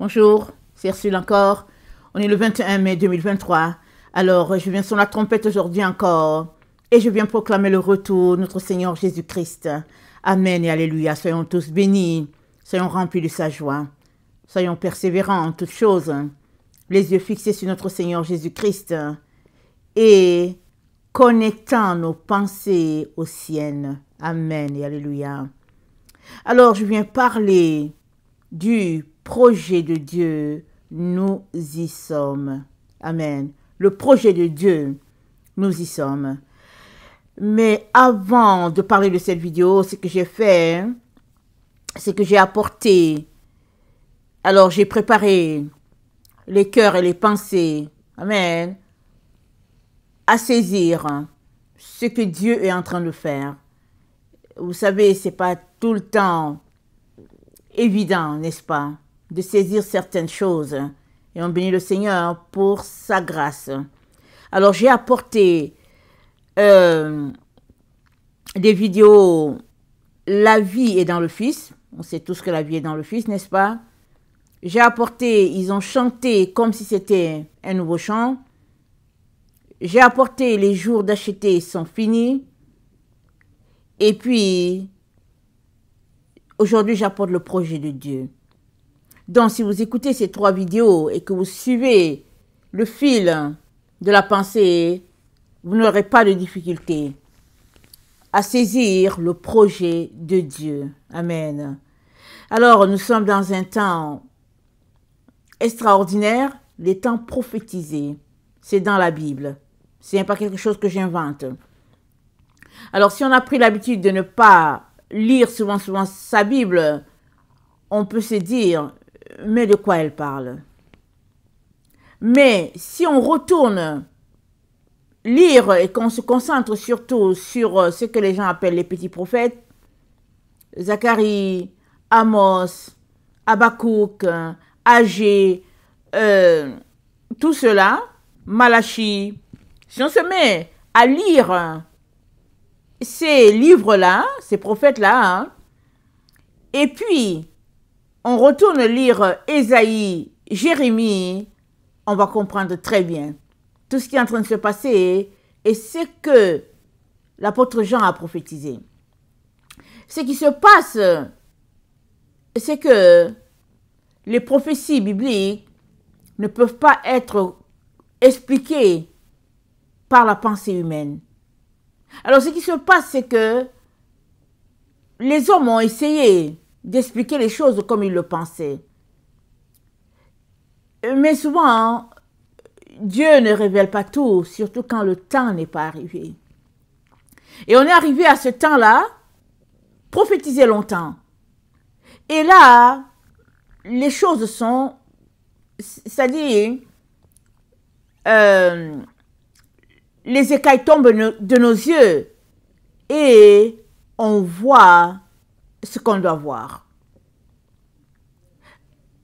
Bonjour, c'est Ursule encore. On est le 21 mai 2023. Alors, je viens sur la trompette aujourd'hui encore et je viens proclamer le retour de notre Seigneur Jésus-Christ. Amen et Alléluia. Soyons tous bénis, soyons remplis de sa joie. Soyons persévérants en toutes choses, les yeux fixés sur notre Seigneur Jésus-Christ et connectant nos pensées aux siennes. Amen et Alléluia. Alors, je viens parler du projet de Dieu, nous y sommes. Amen. Le projet de Dieu, nous y sommes. Mais avant de parler de cette vidéo, ce que j'ai fait, c'est que j'ai apporté, alors j'ai préparé les cœurs et les pensées, amen, à saisir ce que Dieu est en train de faire. Vous savez, c'est pas tout le temps évident, n'est-ce pas, de saisir certaines choses. Et on bénit le Seigneur pour sa grâce. Alors, j'ai apporté des vidéos « La vie est dans le Fils ». On sait tous que la vie est dans le Fils, n'est-ce pas? J'ai apporté, ils ont chanté comme si c'était un nouveau chant. J'ai apporté « Les jours d'acheter sont finis ». Et puis, aujourd'hui, j'apporte le projet de Dieu. Donc, si vous écoutez ces trois vidéos et que vous suivez le fil de la pensée, vous n'aurez pas de difficulté à saisir le projet de Dieu. Amen. Alors, nous sommes dans un temps extraordinaire, les temps prophétisés. C'est dans la Bible. Ce n'est pas quelque chose que j'invente. Alors, si on a pris l'habitude de ne pas lire souvent sa Bible, on peut se dire, mais de quoi elle parle? Mais si on retourne lire et qu'on se concentre surtout sur ce que les gens appellent les petits prophètes, Zacharie, Amos, Habakkuk, Agé, tout cela, Malachie, si on se met à lire ces livres-là, ces prophètes-là, hein, et puis on retourne lire Ésaïe, Jérémie, on va comprendre très bien tout ce qui est en train de se passer et ce que l'apôtre Jean a prophétisé. Ce qui se passe, c'est que les prophéties bibliques ne peuvent pas être expliquées par la pensée humaine. Alors, ce qui se passe, c'est que les hommes ont essayé d'expliquer les choses comme ils le pensaient. Mais souvent, Dieu ne révèle pas tout, surtout quand le temps n'est pas arrivé. Et on est arrivé à ce temps-là, prophétisé longtemps. Et là, les choses sont, c'est-à-dire, les écailles tombent de nos yeux et on voit ce qu'on doit voir.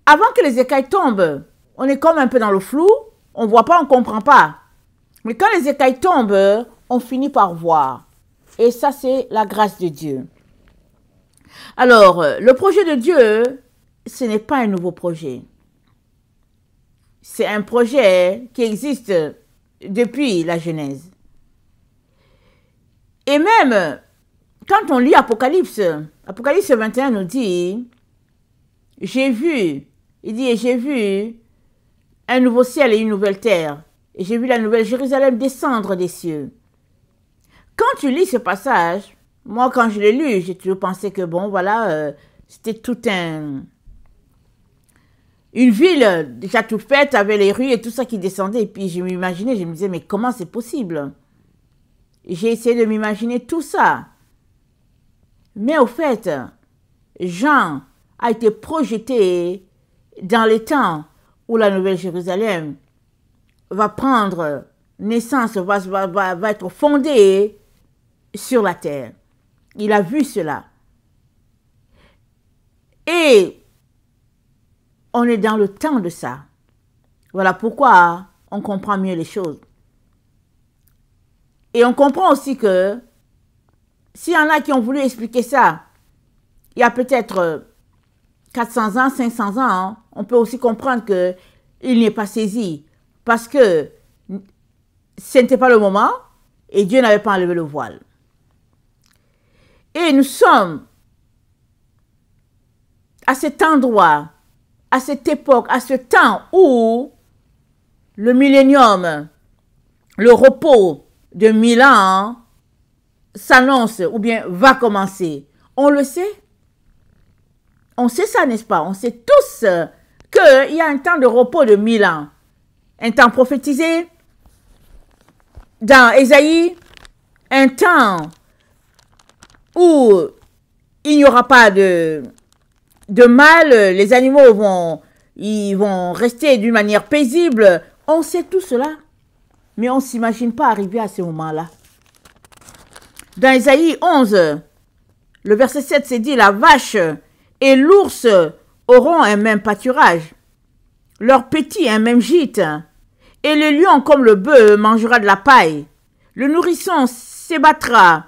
Avant que les écailles tombent, on est comme un peu dans le flou, on ne voit pas, on ne comprend pas. Mais quand les écailles tombent, on finit par voir. Et ça, c'est la grâce de Dieu. Alors, le projet de Dieu, ce n'est pas un nouveau projet. C'est un projet qui existe depuis la Genèse. Et même, quand on lit Apocalypse, Apocalypse 21 nous dit, j'ai vu un nouveau ciel et une nouvelle terre, et j'ai vu la nouvelle Jérusalem descendre des cieux. Quand tu lis ce passage, moi quand je l'ai lu, j'ai toujours pensé que bon, voilà, c'était tout une ville déjà toute faite, avec les rues et tout ça qui descendait, et puis je m'imaginais, je me disais, mais comment c'est possible? J'ai essayé de m'imaginer tout ça. Mais au fait, Jean a été projeté dans les temps où la Nouvelle Jérusalem va prendre naissance, va être fondée sur la terre. Il a vu cela. Et on est dans le temps de ça. Voilà pourquoi on comprend mieux les choses. Et on comprend aussi que s'il y en a qui ont voulu expliquer ça, il y a peut-être 400 ans, 500 ans, on peut aussi comprendre qu'il n'est pas saisi parce que ce n'était pas le moment et Dieu n'avait pas enlevé le voile. Et nous sommes à cet endroit, à cette époque, à ce temps où le millénium, le repos de 1000 ans s'annonce ou bien va commencer. On le sait. On sait ça, n'est-ce pas? On sait tous qu'il y a un temps de repos de 1000 ans. Un temps prophétisé dans Ésaïe, un temps où il n'y aura pas de mal, les animaux ils vont rester d'une manière paisible. On sait tout cela, mais on ne s'imagine pas arriver à ce moment-là. Dans Ésaïe 11, le verset 7, c'est dit, la vache et l'ours auront un même pâturage, leurs petits un même gîte, et le lion comme le bœuf mangera de la paille. Le nourrisson s'ébattra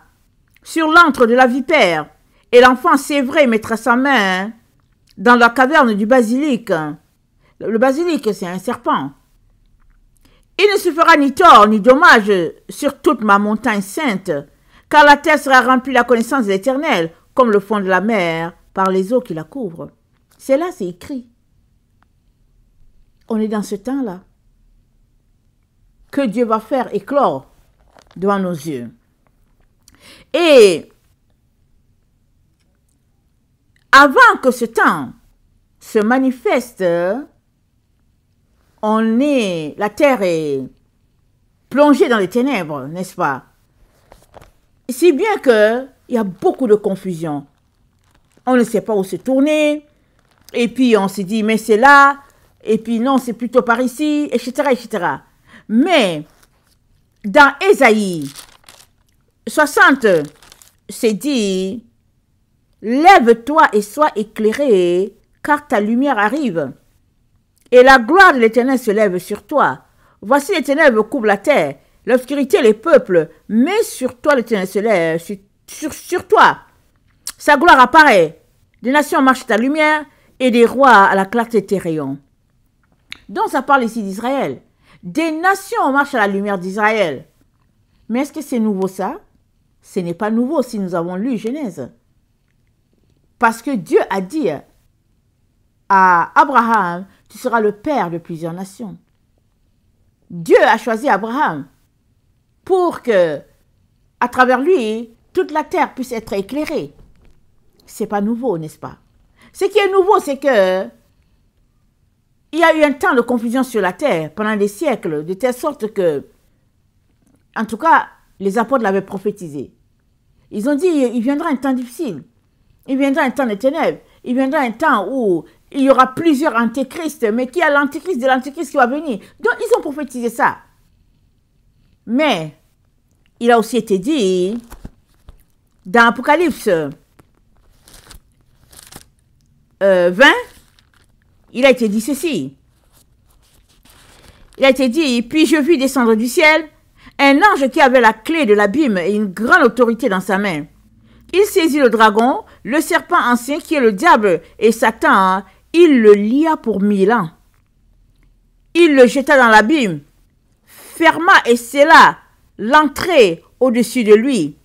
sur l'antre de la vipère, et l'enfant sévré mettra sa main dans la caverne du basilic. Le basilic, c'est un serpent. Il ne se fera ni tort ni dommage sur toute ma montagne sainte, car la terre sera remplie de la connaissance de l'Éternel, comme le fond de la mer par les eaux qui la couvrent. C'est là, c'est écrit. On est dans ce temps-là que Dieu va faire éclore devant nos yeux. Et avant que ce temps se manifeste, la terre est plongée dans les ténèbres, n'est-ce pas? Si bien qu'il y a beaucoup de confusion. On ne sait pas où se tourner, et puis on se dit, mais c'est là, et puis non, c'est plutôt par ici, etc., etc. Mais, dans Ésaïe 60, c'est dit, lève-toi et sois éclairé, car ta lumière arrive. Et la gloire de l'Éternel se lève sur toi. Voici les ténèbres couvrent la terre, l'obscurité les peuples, mais sur toi l'Éternel se lève, sur toi. Sa gloire apparaît. Des nations marchent à ta lumière et des rois à la clarté de tes rayons. Donc ça parle ici d'Israël. Des nations marchent à la lumière d'Israël. Mais est-ce que c'est nouveau ça? Ce n'est pas nouveau si nous avons lu Genèse. Parce que Dieu a dit à Abraham, tu seras le père de plusieurs nations. Dieu a choisi Abraham pour que, à travers lui, toute la terre puisse être éclairée. C'est pas nouveau, n'est-ce pas? Ce qui est nouveau, c'est que il y a eu un temps de confusion sur la terre pendant des siècles, de telle sorte que, en tout cas, les apôtres l'avaient prophétisé. Ils ont dit, il viendra un temps difficile. Il viendra un temps de ténèbres. Il viendra un temps où il y aura plusieurs antéchrists, mais qui a l'antéchrist de l'antéchrist qui va venir. Donc, ils ont prophétisé ça. Mais, il a aussi été dit, dans Apocalypse 20, il a été dit ceci. Il a été dit, puis je vis descendre du ciel un ange qui avait la clé de l'abîme et une grande autorité dans sa main. Il saisit le dragon, le serpent ancien qui est le diable et Satan, il le lia pour 1000 ans. Il le jeta dans l'abîme, ferma et scella l'entrée au-dessus de lui,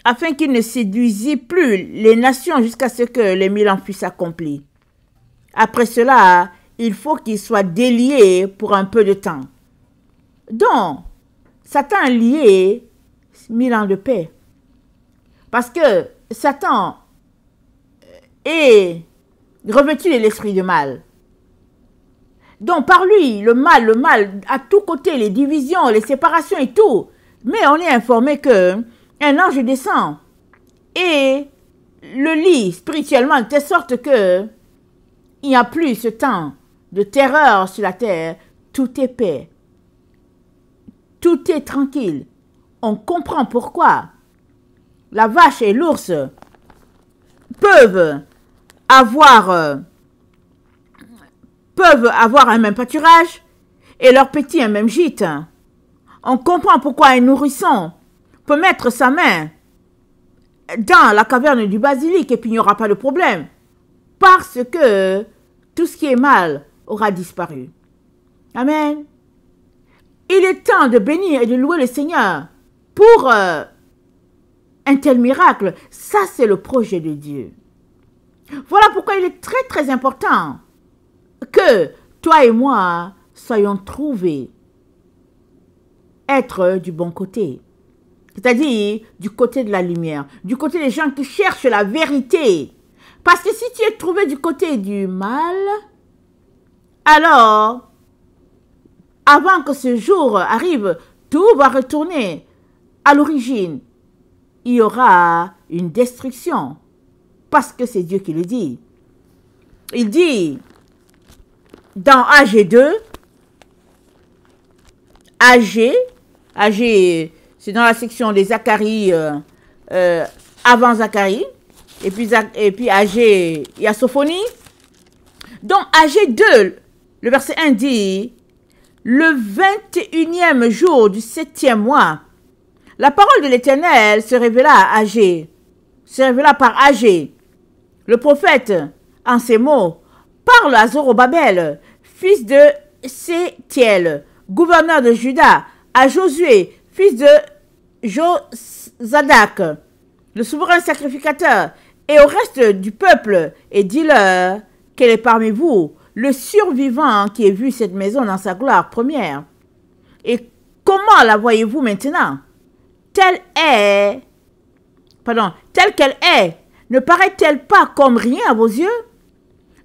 afin qu'il ne séduisît plus les nations jusqu'à ce que les 1000 ans fussent accomplis. Après cela, il faut qu'il soit délié pour un peu de temps. Donc, Satan a lié 1000 ans de paix. Parce que Satan est revêtu de l'esprit de mal. Donc, par lui, le mal, à tous côtés, les divisions, les séparations et tout. Mais on est informé que un ange descend et le lit spirituellement de telle sorte que il n'y a plus ce temps de terreur sur la terre. Tout est paix. Tout est tranquille. On comprend pourquoi la vache et l'ours peuvent avoir un même pâturage et leurs petits un même gîte. On comprend pourquoi un nourrisson peut mettre sa main dans la caverne du basilic et puis il n'y aura pas de problème. Parce que tout ce qui est mal aura disparu. Amen. Il est temps de bénir et de louer le Seigneur pour un tel miracle. Ça, c'est le projet de Dieu. Voilà pourquoi il est très, très important que toi et moi soyons trouvés être du bon côté. C'est-à-dire du côté de la lumière, du côté des gens qui cherchent la vérité. Parce que si tu es trouvé du côté du mal, alors, avant que ce jour arrive, tout va retourner à l'origine. Il y aura une destruction. Parce que c'est Dieu qui le dit. Il dit dans AG 2, AG, c'est dans la section des Zacharie, avant Zacharie, et puis AG, il y a Sophonie. Donc AG 2, le verset 1 dit, le 21e jour du 7e mois, la parole de l'Éternel se révéla à AG, se révéla par AG. Le prophète, en ces mots, parle à Zorobabel, fils de Sétiel, gouverneur de Juda, à Josué, fils de Josadak, le souverain sacrificateur, et au reste du peuple, et dis-leur quel est parmi vous le survivant qui ait vu cette maison dans sa gloire première. Et comment la voyez-vous maintenant? Telle qu'elle est, ne paraît-elle pas comme rien à vos yeux?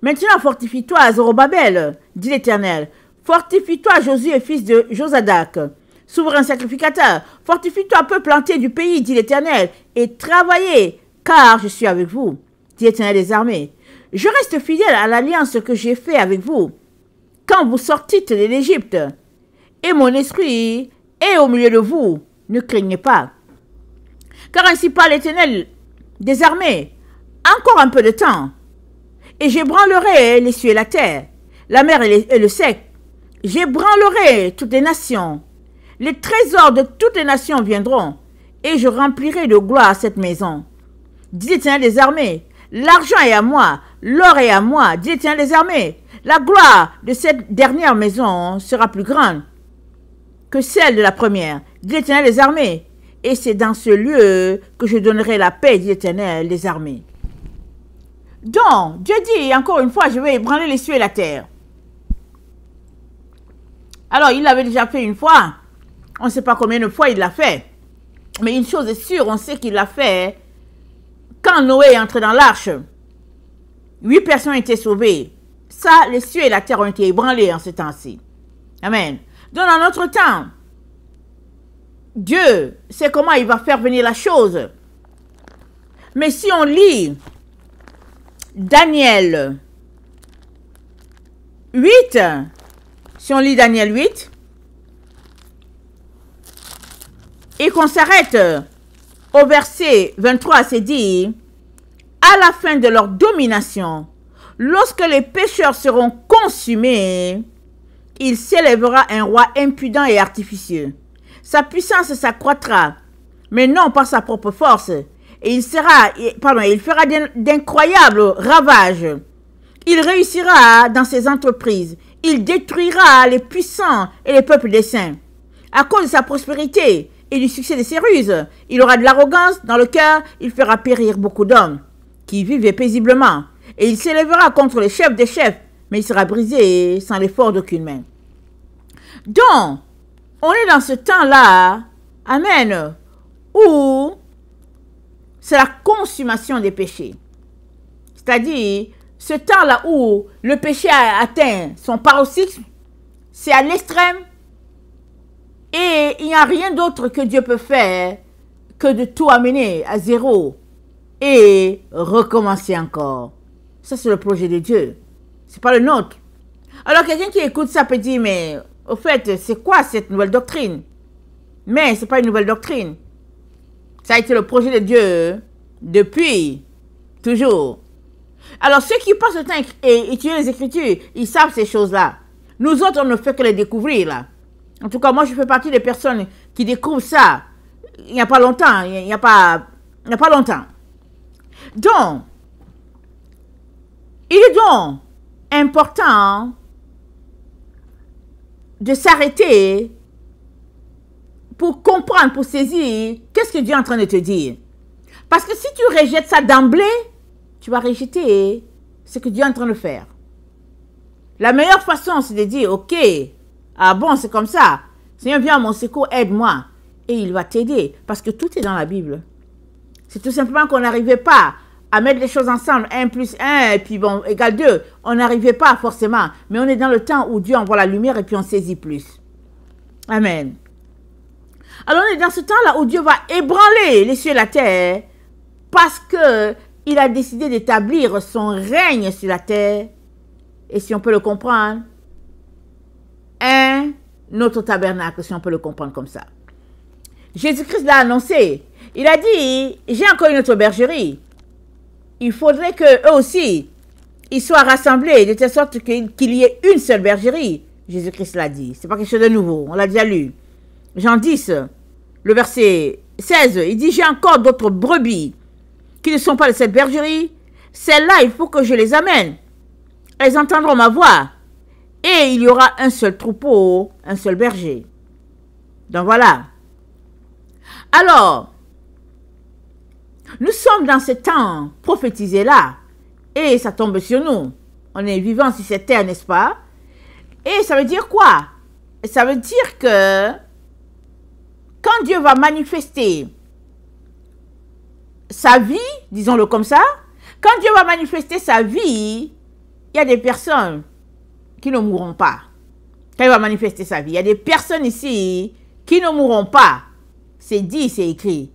Maintenant, fortifie-toi, Zorobabel, dit l'Éternel. Fortifie-toi, Josué, fils de Josadak, souverain sacrificateur. Fortifie-toi, peuple entier du pays, dit l'Éternel, et travaillez, car je suis avec vous, dit l'Éternel des armées. Je reste fidèle à l'alliance que j'ai faite avec vous, quand vous sortîtes de l'Égypte, et mon esprit est au milieu de vous. Ne craignez pas. Car ainsi parle l'Éternel des armées, encore un peu de temps, et j'ébranlerai les cieux et la terre, la mer et le sec. J'ébranlerai toutes les nations. Les trésors de toutes les nations viendront, et je remplirai de gloire cette maison. Dit l'Éternel des armées, l'argent est à moi, l'or est à moi, dit l'Éternel des armées. La gloire de cette dernière maison sera plus grande que celle de la première, dit l'Éternel des armées. Et c'est dans ce lieu que je donnerai la paix, dit l'Éternel des armées. Donc, Dieu dit, encore une fois, je vais ébranler les cieux et la terre. Alors, il l'avait déjà fait une fois. On ne sait pas combien de fois il l'a fait. Mais une chose est sûre, on sait qu'il l'a fait quand Noé est entré dans l'arche. 8 personnes ont été sauvées. Ça, les cieux et la terre ont été ébranlés en ce temps-ci. Amen. Donc, dans notre temps, Dieu sait comment il va faire venir la chose. Mais si on lit Daniel 8, si on lit Daniel 8, et qu'on s'arrête au verset 23, c'est dit, à la fin de leur domination, lorsque les pécheurs seront consumés, il s'élèvera un roi impudent et artificieux. Sa puissance s'accroîtra, mais non par sa propre force. Et il fera d'incroyables ravages. Il réussira dans ses entreprises. Il détruira les puissants et les peuples des saints. À cause de sa prospérité et du succès de ses ruses, il aura de l'arrogance dans le cœur. Il fera périr beaucoup d'hommes qui vivaient paisiblement. Et il s'élèvera contre les chefs des chefs, mais il sera brisé sans l'effort d'aucune main. Donc, on est dans ce temps-là, amen, où c'est la consommation des péchés. C'est-à-dire, ce temps-là où le péché a atteint son paroxysme, c'est à l'extrême, et il n'y a rien d'autre que Dieu peut faire que de tout amener à zéro et recommencer encore. Ça, c'est le projet de Dieu. C'est pas le nôtre. Alors, quelqu'un qui écoute ça peut dire, mais au fait, c'est quoi cette nouvelle doctrine? Mais ce n'est pas une nouvelle doctrine. Ça a été le projet de Dieu depuis toujours. Alors, ceux qui passent le temps et étudient les Écritures, ils savent ces choses-là. Nous autres, on ne fait que les découvrir, là. En tout cas, moi, je fais partie des personnes qui découvrent ça il n'y a pas longtemps. Il n'y a pas longtemps. Donc, il est donc important de s'arrêter pour comprendre, pour saisir qu'est-ce que Dieu est en train de te dire. Parce que si tu rejettes ça d'emblée, tu vas rejeter ce que Dieu est en train de faire. La meilleure façon, c'est de dire, ok, ah bon, c'est comme ça. Seigneur, viens à mon secours, aide-moi. Et il va t'aider, parce que tout est dans la Bible. C'est tout simplement qu'on n'arrivait pas à mettre les choses ensemble, 1 plus 1, et puis bon, égale 2. On n'arrivait pas forcément, mais on est dans le temps où Dieu envoie la lumière et puis on saisit plus. Amen. Alors on est dans ce temps-là où Dieu va ébranler les cieux et la terre, parce qu'il a décidé d'établir son règne sur la terre, et si on peut le comprendre, un autre tabernacle, si on peut le comprendre comme ça. Jésus-Christ l'a annoncé. Il a dit, j'ai encore une autre bergerie. Il faudrait qu'eux aussi, ils soient rassemblés de telle sorte qu'il y ait une seule bergerie. Jésus-Christ l'a dit. Ce n'est pas quelque chose de nouveau. On l'a déjà lu. Jean 10, le verset 16, il dit, j'ai encore d'autres brebis qui ne sont pas de cette bergerie. Celles-là, il faut que je les amène. Elles entendront ma voix. Et il y aura un seul troupeau, un seul berger. Donc voilà. Alors, nous sommes dans ce temps prophétisé là, et ça tombe sur nous. On est vivant sur cette terre, n'est-ce pas? Et ça veut dire quoi? Ça veut dire que quand Dieu va manifester sa vie, disons-le comme ça, quand Dieu va manifester sa vie, il y a des personnes qui ne mourront pas. Quand il va manifester sa vie, il y a des personnes ici qui ne mourront pas. C'est dit, c'est écrit.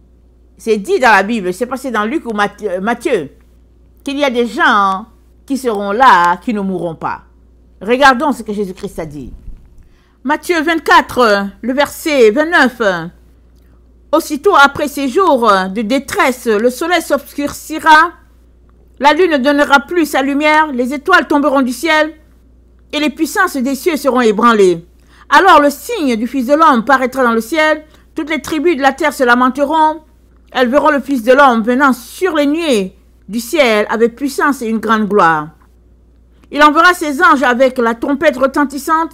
C'est dit dans la Bible, c'est passé dans Luc ou Matthieu, qu'il y a des gens qui seront là, qui ne mourront pas. Regardons ce que Jésus-Christ a dit. Matthieu 24, le verset 29. Aussitôt après ces jours de détresse, le soleil s'obscurcira, la lune ne donnera plus sa lumière, les étoiles tomberont du ciel, et les puissances des cieux seront ébranlées. Alors le signe du Fils de l'homme paraîtra dans le ciel, toutes les tribus de la terre se lamenteront, elles verront le Fils de l'homme venant sur les nuées du ciel avec puissance et une grande gloire. Il enverra ses anges avec la trompette retentissante,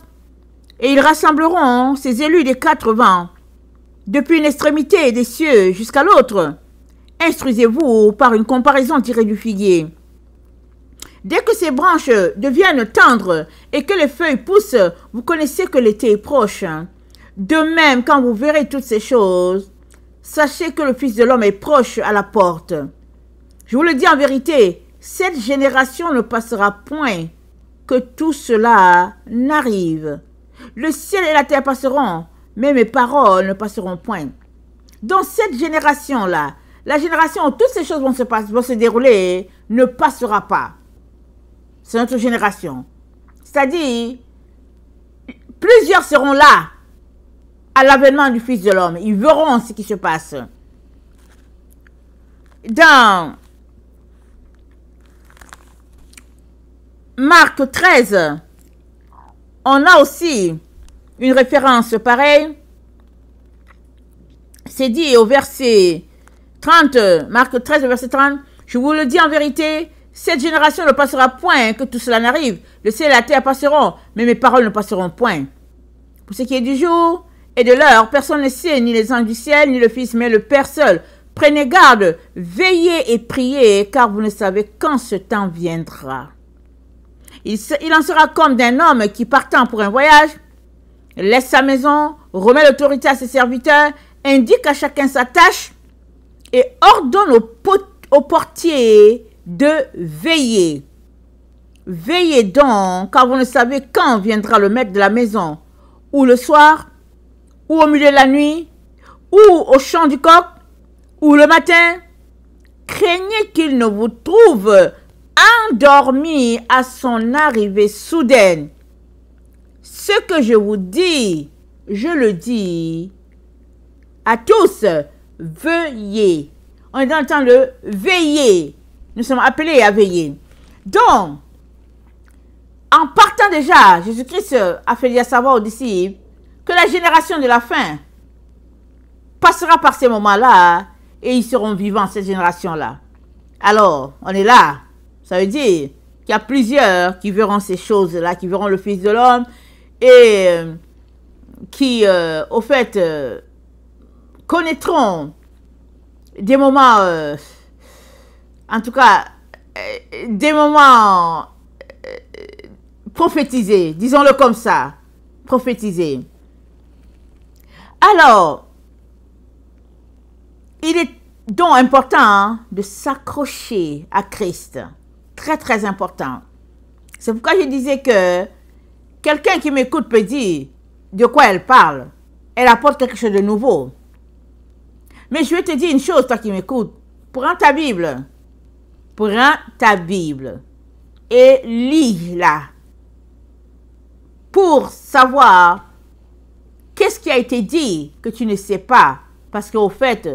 et ils rassembleront ses élus des 4 vents, depuis une extrémité des cieux jusqu'à l'autre. Instruisez-vous par une comparaison tirée du figuier. Dès que ces branches deviennent tendres et que les feuilles poussent, vous connaissez que l'été est proche. De même, quand vous verrez toutes ces choses, sachez que le Fils de l'homme est proche à la porte. Je vous le dis en vérité, cette génération ne passera point que tout cela n'arrive. Le ciel et la terre passeront, mais mes paroles ne passeront point. Dans cette génération-là, la génération où toutes ces choses vont se dérouler, ne passera pas. C'est notre génération. C'est-à-dire, plusieurs seront là à l'avènement du Fils de l'homme. Ils verront ce qui se passe. Dans Marc 13, on a aussi une référence pareille. C'est dit au verset 30, Marc 13, verset 30, « Je vous le dis en vérité, cette génération ne passera point que tout cela n'arrive. Le ciel et la terre passeront, mais mes paroles ne passeront point. Pour ce qui est du jour et de l'heure, personne ne sait, ni les anges du ciel, ni le Fils, mais le Père seul. Prenez garde, veillez et priez, car vous ne savez quand ce temps viendra. Il en sera comme d'un homme qui, partant pour un voyage, laisse sa maison, remet l'autorité à ses serviteurs, indique à chacun sa tâche et ordonne au portier de veiller. Veillez donc, car vous ne savez quand viendra le maître de la maison, ou le soir, ou au milieu de la nuit, ou au chant du coq, ou le matin. Craignez qu'il ne vous trouve endormi à son arrivée soudaine. Ce que je vous dis, je le dis à tous, veillez. On est dans le temps de veiller. Nous sommes appelés à veiller. Donc, en partant déjà, Jésus-Christ a fait dire savoir aux disciples que la génération de la fin passera par ces moments-là et ils seront vivants, cette génération-là. Alors, on est là. Ça veut dire qu'il y a plusieurs qui verront ces choses-là, qui verront le Fils de l'homme et qui, au fait, connaîtront des moments, en tout cas, des moments prophétisés, disons-le comme ça, prophétisés. Alors, il est donc important de s'accrocher à Christ. Très, très important. C'est pourquoi je disais que quelqu'un qui m'écoute peut dire de quoi elle parle. Elle apporte quelque chose de nouveau. Mais je vais te dire une chose, toi qui m'écoutes. Prends ta Bible. Prends ta Bible. Et lis-la. Pour savoir qu'est-ce qui a été dit que tu ne sais pas. Parce qu'au fait,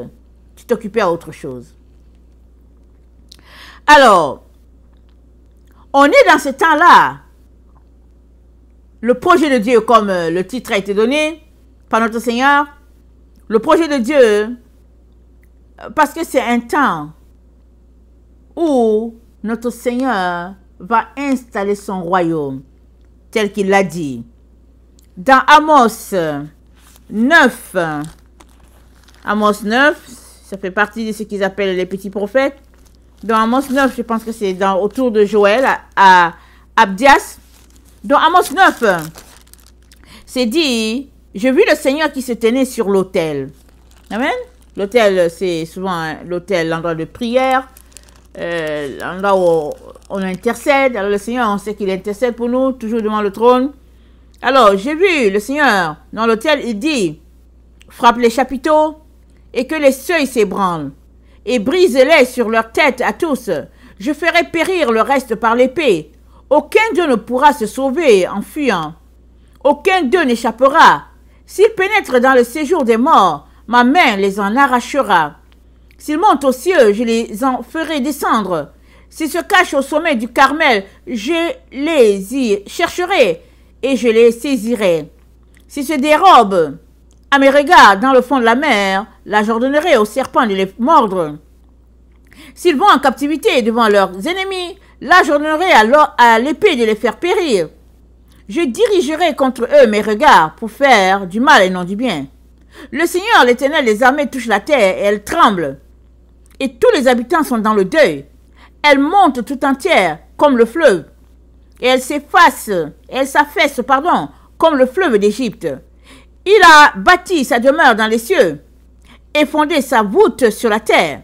tu t'occupais à autre chose. Alors, on est dans ce temps-là. Le projet de Dieu, comme le titre a été donné par notre Seigneur, le projet de Dieu, parce que c'est un temps où notre Seigneur va installer son royaume, tel qu'il l'a dit. Dans Amos 9, Amos 9, ça fait partie de ce qu'ils appellent les petits prophètes. Dans Amos 9, je pense que c'est autour de Joël, à Abdias. Dans Amos 9, c'est dit, je vis le Seigneur qui se tenait sur l'autel. Amen. L'autel, c'est souvent l'autel, l'endroit de prière, l'endroit où on intercède. Alors le Seigneur, on sait qu'il intercède pour nous, toujours devant le trône. Alors, j'ai vu le Seigneur dans l'autel, il dit, frappe les chapiteaux et que les seuils s'ébranlent et brise-les sur leur tête à tous. Je ferai périr le reste par l'épée. Aucun d'eux ne pourra se sauver en fuyant. Aucun d'eux n'échappera. S'ils pénètrent dans le séjour des morts, ma main les en arrachera. S'ils montent aux cieux, je les en ferai descendre. S'ils se cachent au sommet du Carmel, je les y chercherai et je les saisirai. S'ils se dérobent à mes regards dans le fond de la mer, là j'ordonnerai aux serpents de les mordre. S'ils vont en captivité devant leurs ennemis, là j'ordonnerai à l'épée de les faire périr. Je dirigerai contre eux mes regards pour faire du mal et non du bien. Le Seigneur, l'Éternel des armées, touche la terre et elle tremble. Et tous les habitants sont dans le deuil. Elle monte tout entière comme le fleuve. Et elle s'affaisse, comme le fleuve d'Égypte. Il a bâti sa demeure dans les cieux et fondé sa voûte sur la terre.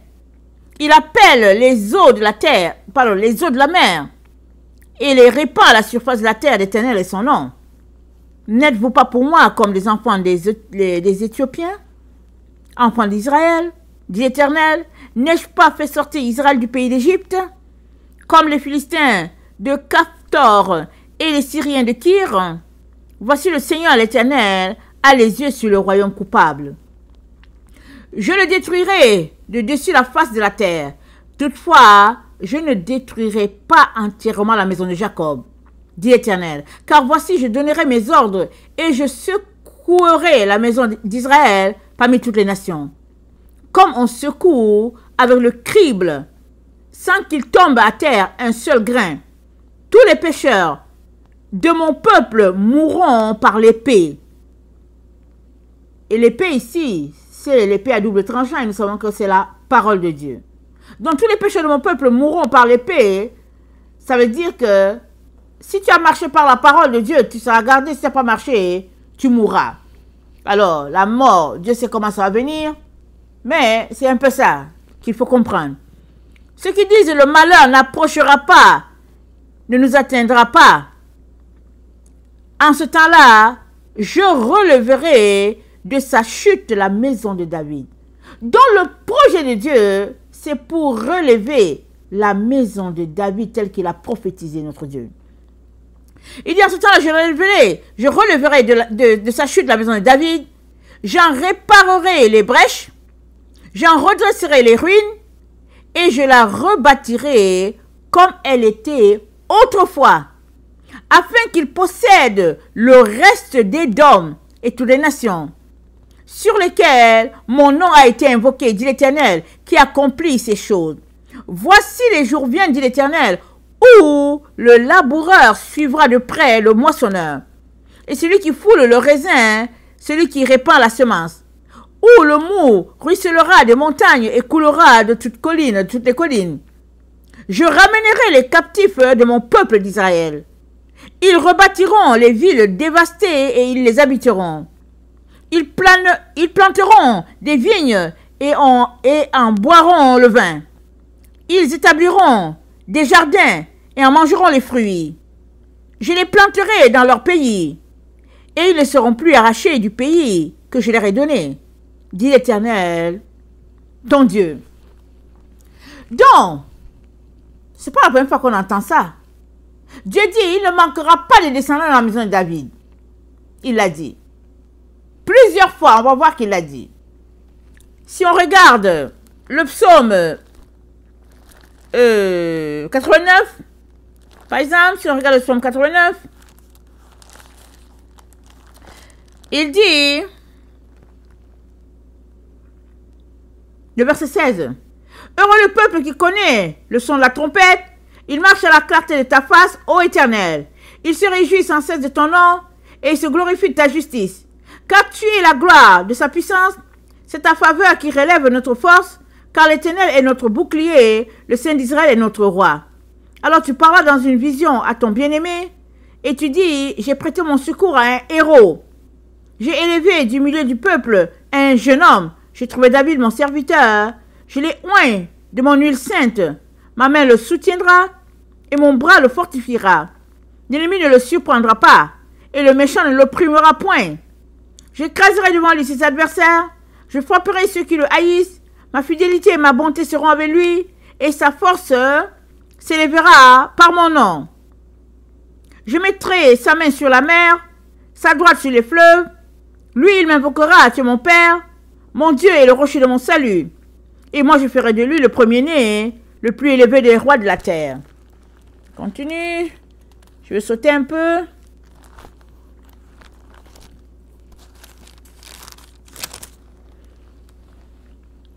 Il appelle les eaux de la terre, les eaux de la mer, et les répand à la surface de la terre. L'Éternel est son nom. N'êtes-vous pas pour moi comme les enfants des Éthiopiens, enfants d'Israël, dit l'Éternel? N'ai-je pas fait sortir Israël du pays d'Égypte, comme les Philistins de Caphtor et les Syriens de Tyr? Voici le Seigneur l'Éternel a les yeux sur le royaume coupable. Je le détruirai de dessus la face de la terre. Toutefois, je ne détruirai pas entièrement la maison de Jacob, dit l'Éternel. Car voici, je donnerai mes ordres et je secouerai la maison d'Israël parmi toutes les nations. Comme on secoue avec le crible, sans qu'il tombe à terre un seul grain. Tous les pécheurs de mon peuple mourront par l'épée. Et l'épée ici, c'est l'épée à double tranchant, et nous savons que c'est la parole de Dieu. Donc tous les pécheurs de mon peuple mourront par l'épée. Ça veut dire que si tu as marché par la parole de Dieu, tu seras gardé. Si tu n'as pas marché, tu mourras. Alors, la mort, Dieu sait comment ça va venir, mais c'est un peu ça qu'il faut comprendre. Ceux qui disent le malheur n'approchera pas, ne nous atteindra pas. En ce temps-là, je releverai de sa chute la maison de David. Donc le projet de Dieu, c'est pour relever la maison de David telle qu'il a prophétisé notre Dieu. Il dit en ce temps-là, je releverai de sa chute la maison de David, j'en réparerai les brèches, j'en redresserai les ruines, et je la rebâtirai comme elle était autrefois, afin qu'il possède le reste d'Édom et toutes les nations, sur lesquelles mon nom a été invoqué, dit l'Éternel, qui accomplit ces choses. Voici les jours viennent, dit l'Éternel, où le laboureur suivra de près le moissonneur, et celui qui foule le raisin, celui qui répand la semence, où le mou ruissellera des montagnes et coulera de toutes les collines. Je ramènerai les captifs de mon peuple d'Israël. Ils rebâtiront les villes dévastées et ils les habiteront. Ils planteront des vignes et en boiront le vin. Ils établiront des jardins et en mangeront les fruits. Je les planterai dans leur pays, et ils ne seront plus arrachés du pays que je leur ai donné, dit l'Éternel, ton Dieu. Donc, c'est pas la première fois qu'on entend ça. Dieu dit, il ne manquera pas de descendants dans la maison de David. Il l'a dit. Plusieurs fois, on va voir qu'il l'a dit. Si on regarde le psaume 89, par exemple, si on regarde le psaume 89, il dit, le verset 16, heureux le peuple qui connaît le son de la trompette, il marche à la clarté de ta face, ô Éternel. Il se réjouit sans cesse de ton nom et il se glorifie de ta justice. Car tu es la gloire de sa puissance, c'est ta faveur qui relève notre force, car l'Éternel est notre bouclier, le Saint d'Israël est notre roi. Alors tu parlas dans une vision à ton bien-aimé, et tu dis, j'ai prêté mon secours à un héros. J'ai élevé du milieu du peuple un jeune homme, j'ai trouvé David mon serviteur, je l'ai oint de mon huile sainte, ma main le soutiendra, et mon bras le fortifiera. L'ennemi ne le surprendra pas, et le méchant ne l'opprimera point. J'écraserai devant lui ses adversaires, je frapperai ceux qui le haïssent, ma fidélité et ma bonté seront avec lui, et sa force s'élèvera par mon nom. Je mettrai sa main sur la mer, sa droite sur les fleuves. Lui, il m'invoquera, tu es mon Père, mon Dieu est le rocher de mon salut. Et moi, je ferai de lui le premier-né, le plus élevé des rois de la terre. Continue. Je vais sauter un peu.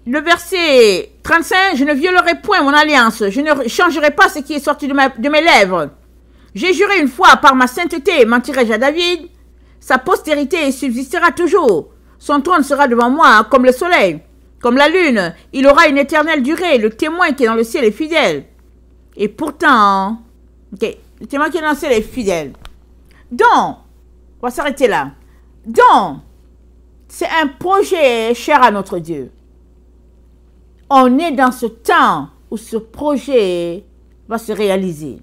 Le verset 35, je ne violerai point mon alliance, je ne changerai pas ce qui est sorti de mes lèvres. J'ai juré une fois par ma sainteté, mentirai-je à David, sa postérité subsistera toujours. Son trône sera devant moi comme le soleil, comme la lune. Il aura une éternelle durée. Le témoin qui est dans le ciel est fidèle. Et pourtant, le témoin qui est dans le ciel est fidèle. Donc, on va s'arrêter là. Donc, c'est un projet cher à notre Dieu. On est dans ce temps où ce projet va se réaliser.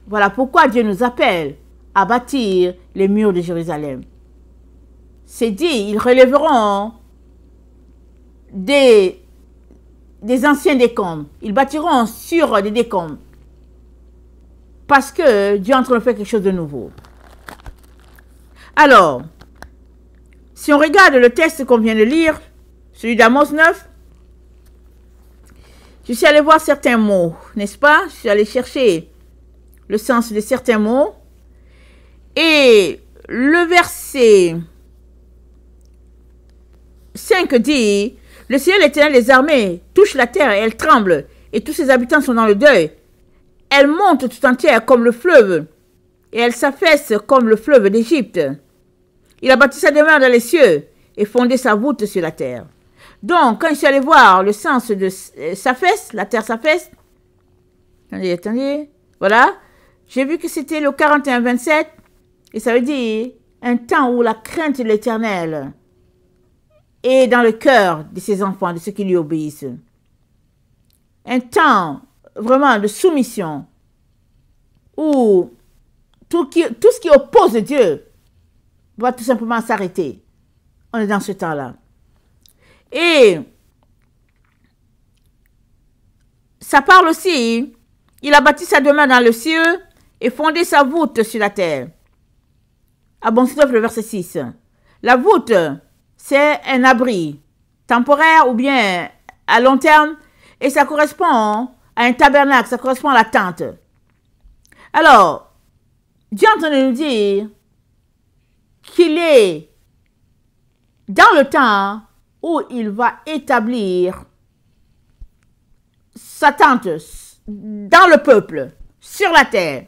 Voilà pourquoi Dieu nous appelle à bâtir les murs de Jérusalem. C'est dit, ils relèveront des anciens décombres. Ils bâtiront sur des décombres. Parce que Dieu est en train de faire quelque chose de nouveau. Alors, si on regarde le texte qu'on vient de lire, celui d'Amos 9, je suis allé voir certains mots, n'est-ce pas? Je suis allé chercher le sens de certains mots. Et le verset 5 dit, le Seigneur l'Éternel des armées touche la terre et elle tremble, et tous ses habitants sont dans le deuil. Elle monte tout entière comme le fleuve, et elle s'affaisse comme le fleuve d'Égypte. Il a bâti sa demeure dans les cieux, et fondé sa voûte sur la terre. Donc, quand je suis allé voir le sens de s'affaisse, la terre s'affaisse, attendez, voilà, j'ai vu que c'était le 41-27, et ça veut dire un temps où la crainte de l'Éternel est dans le cœur de ses enfants, de ceux qui lui obéissent. Un temps vraiment de soumission, où tout ce qui oppose Dieu va tout simplement s'arrêter. On est dans ce temps-là. Et ça parle aussi, il a bâti sa demeure dans le ciel et fondé sa voûte sur la terre. À bon stop, le verset 6. La voûte, c'est un abri temporaire ou bien à long terme, et ça correspond à un tabernacle, ça correspond à la tente. Alors, Dieu est en train de nous dire qu'il est dans le temps où il va établir sa tente, dans le peuple, sur la terre.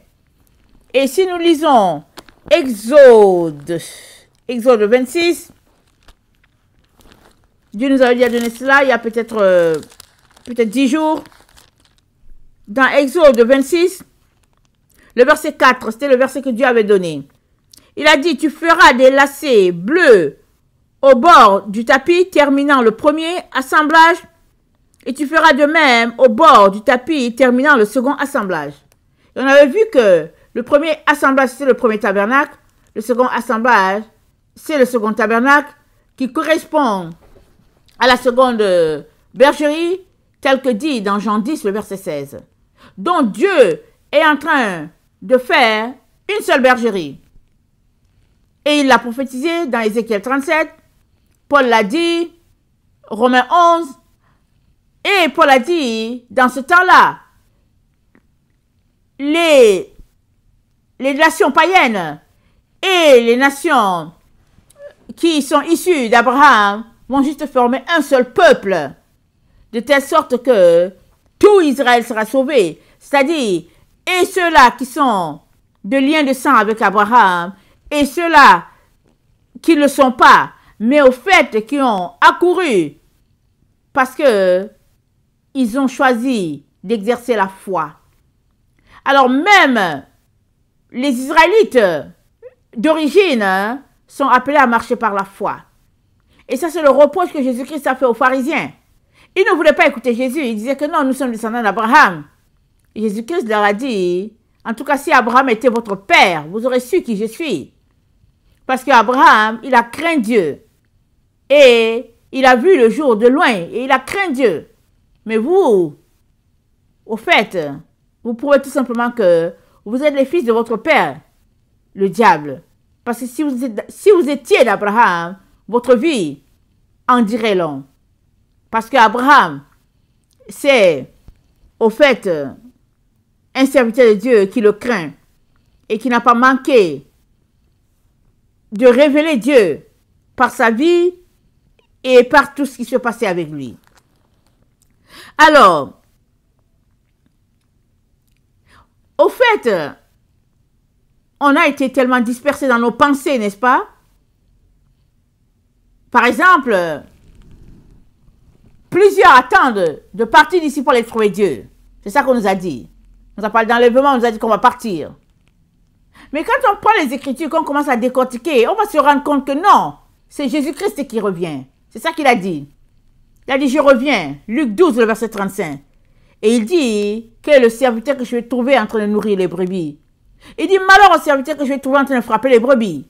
Et si nous lisons Exode 26, Dieu nous avait déjà donné cela il y a peut-être 10 jours. Dans Exode 26, le verset 4, c'était le verset que Dieu avait donné. Il a dit, tu feras des lacets bleus au bord du tapis, terminant le premier assemblage, et tu feras de même au bord du tapis, terminant le second assemblage. Et on avait vu que le premier assemblage, c'est le premier tabernacle, le second assemblage, c'est le second tabernacle, qui correspond à la seconde bergerie, tel que dit dans Jean 10, le verset 16. Donc Dieu est en train de faire une seule bergerie. Et il l'a prophétisé dans Ézéchiel 37, Paul l'a dit, Romains 11, et Paul a dit, dans ce temps-là, les nations païennes et les nations qui sont issues d'Abraham vont juste former un seul peuple, de telle sorte que tout Israël sera sauvé. C'est-à-dire, et ceux-là qui sont de lien de sang avec Abraham, et ceux-là qui ne le sont pas, mais au fait qui ont accouru parce que ils ont choisi d'exercer la foi. Alors même les Israélites d'origine sont appelés à marcher par la foi. Et ça, c'est le reproche que Jésus-Christ a fait aux pharisiens. Ils ne voulaient pas écouter Jésus. Ils disaient que non, nous sommes descendants d'Abraham. Jésus-Christ leur a dit, en tout cas, si Abraham était votre père, vous aurez su qui je suis. Parce qu'Abraham, il a craint Dieu. Et il a vu le jour de loin. Et il a craint Dieu. Mais vous, au fait, vous prouvez tout simplement que vous êtes les fils de votre père, le diable. Parce que si vous étiez d'Abraham, votre vie en dirait long. Parce qu'Abraham, c'est au fait un serviteur de Dieu qui le craint et qui n'a pas manqué de révéler Dieu par sa vie et par tout ce qui se passait avec lui. Alors, au fait, on a été tellement dispersés dans nos pensées, n'est-ce pas? Par exemple, plusieurs attendent de partir d'ici pour aller trouver Dieu. C'est ça qu'on nous a dit. On nous a parlé d'enlèvement, on nous a dit qu'on va partir. Mais quand on prend les Écritures, qu'on commence à décortiquer, on va se rendre compte que non, c'est Jésus-Christ qui revient. C'est ça qu'il a dit. Il a dit, je reviens. Luc 12, le verset 35. Et il dit, quel est le serviteur que je vais trouver en train de nourrir les brebis? Il dit, malheur au serviteur que je vais trouver en train de frapper les brebis.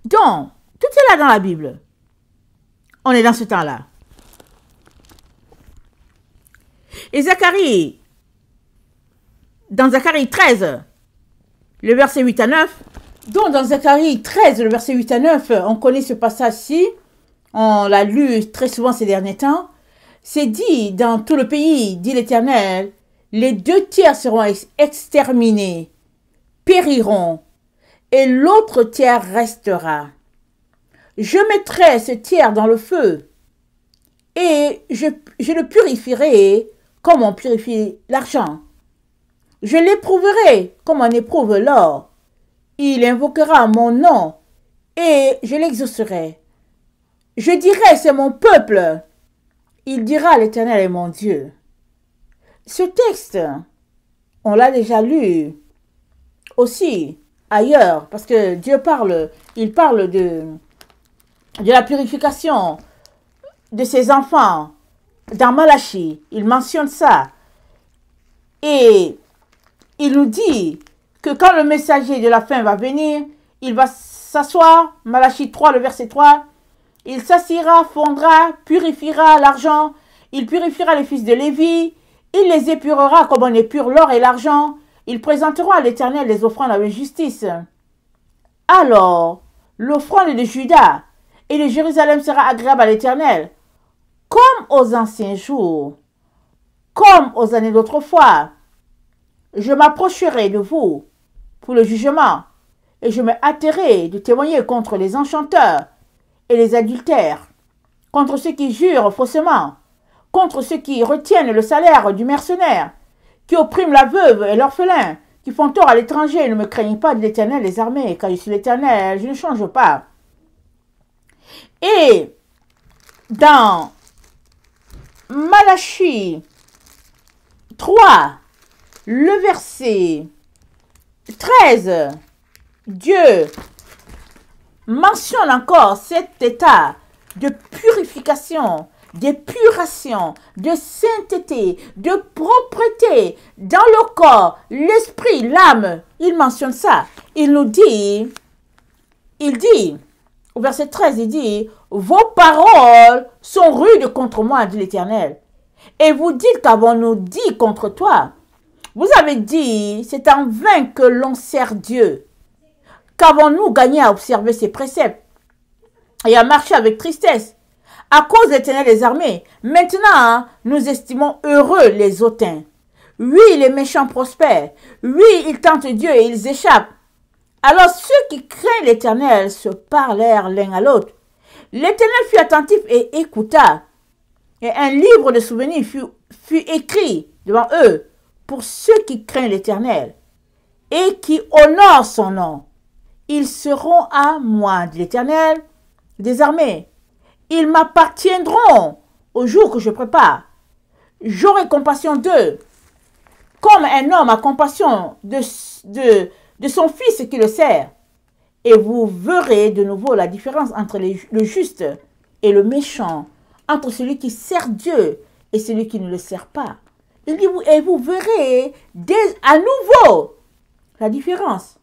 Donc, tout est là dans la Bible. On est dans ce temps-là. Et Zacharie, dans Zacharie 13, le verset 8 à 9, donc dans Zacharie 13, le verset 8 à 9, on connaît ce passage-ci, on l'a lu très souvent ces derniers temps, c'est dit dans tout le pays, dit l'Éternel, les 2 tiers seront exterminés, périront, et l'autre tiers restera. Je mettrai ce tiers dans le feu, et je le purifierai comme on purifie l'argent. Je l'éprouverai comme on éprouve l'or. Il invoquera mon nom, et je l'exaucerai. Je dirai, c'est mon peuple. Il dira, l'Éternel est mon Dieu. Ce texte, on l'a déjà lu aussi ailleurs, parce que Dieu parle, il parle de la purification de ses enfants. Dans Malachie, il mentionne ça. Et il nous dit que quand le messager de la fin va venir, il va s'asseoir, Malachie 3, le verset 3, il s'assiera, fondra, purifiera l'argent, il purifiera les fils de Lévi, il les épurera comme on épure l'or et l'argent, ils présenteront à l'Éternel les offrandes avec justice. Alors, l'offrande de Juda et de Jérusalem sera agréable à l'Éternel, comme aux anciens jours, comme aux années d'autrefois. Je m'approcherai de vous pour le jugement, et je me hâterai de témoigner contre les enchanteurs et les adultères, contre ceux qui jurent faussement, contre ceux qui retiennent le salaire du mercenaire, qui oppriment la veuve et l'orphelin, qui font tort à l'étranger. Ne me craignez pas de l'Éternel des armées, car je suis l'Éternel, je ne change pas. Et dans Malachie 3, le verset 13, Dieu mentionne encore cet état de purification, d'épuration, de sainteté, de propreté dans le corps, l'esprit, l'âme. Il mentionne ça. Il nous dit, au verset 13, il dit, vos paroles sont rudes contre moi, dit l'Éternel. Et vous dites qu'avons-nous dit contre toi? Vous avez dit, c'est en vain que l'on sert Dieu. Qu'avons-nous gagné à observer ses préceptes et à marcher avec tristesse? À cause de l'Éternel des armées, maintenant, nous estimons heureux les hautains. Oui, les méchants prospèrent. Oui, ils tentent Dieu et ils échappent. Alors ceux qui craignent l'Éternel se parlèrent l'un à l'autre. L'Éternel fut attentif et écouta. Et un livre de souvenirs fut écrit devant eux pour ceux qui craignent l'Éternel et qui honorent son nom. Ils seront à moi, dit l'Éternel des armées. Ils m'appartiendront au jour que je prépare. J'aurai compassion d'eux, comme un homme a compassion de son fils qui le sert. Et vous verrez de nouveau la différence entre le juste et le méchant, entre celui qui sert Dieu et celui qui ne le sert pas. Il dit, et vous verrez à nouveau la différence.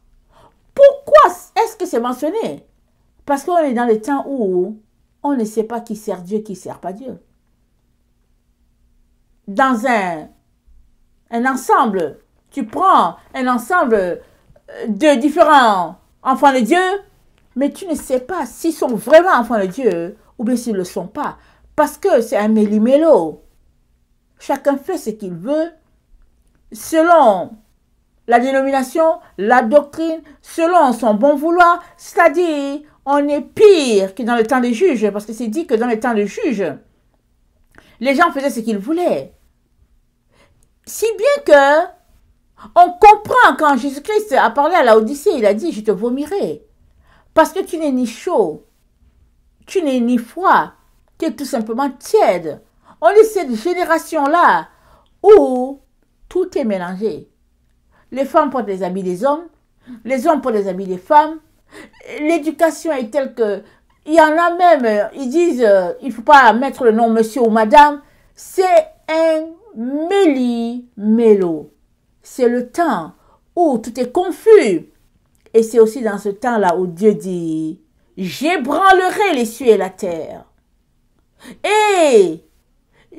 Pourquoi est-ce que c'est mentionné? Parce qu'on est dans les temps où on ne sait pas qui sert Dieu, qui ne sert pas Dieu. Dans un ensemble, tu prends un ensemble de différents enfants de Dieu, mais tu ne sais pas s'ils sont vraiment enfants de Dieu ou bien s'ils ne le sont pas. Parce que c'est un méli-mélo. Chacun fait ce qu'il veut selon la dénomination, la doctrine, selon son bon vouloir. C'est-à-dire, on est pire que dans le temps des juges, parce que c'est dit que dans le temps des juges, les gens faisaient ce qu'ils voulaient. Si bien que on comprend quand Jésus-Christ a parlé à Laodicée, il a dit, je te vomirai. Parce que tu n'es ni chaud, tu n'es ni froid, tu es tout simplement tiède. On est cette génération-là où tout est mélangé. Les femmes portent les habits des hommes, les hommes portent les habits des femmes. L'éducation est telle que, il y en a même, ils disent, il ne faut pas mettre le nom monsieur ou madame. C'est un méli-mélo. C'est le temps où tout est confus. Et c'est aussi dans ce temps-là où Dieu dit, j'ébranlerai les cieux et la terre. Et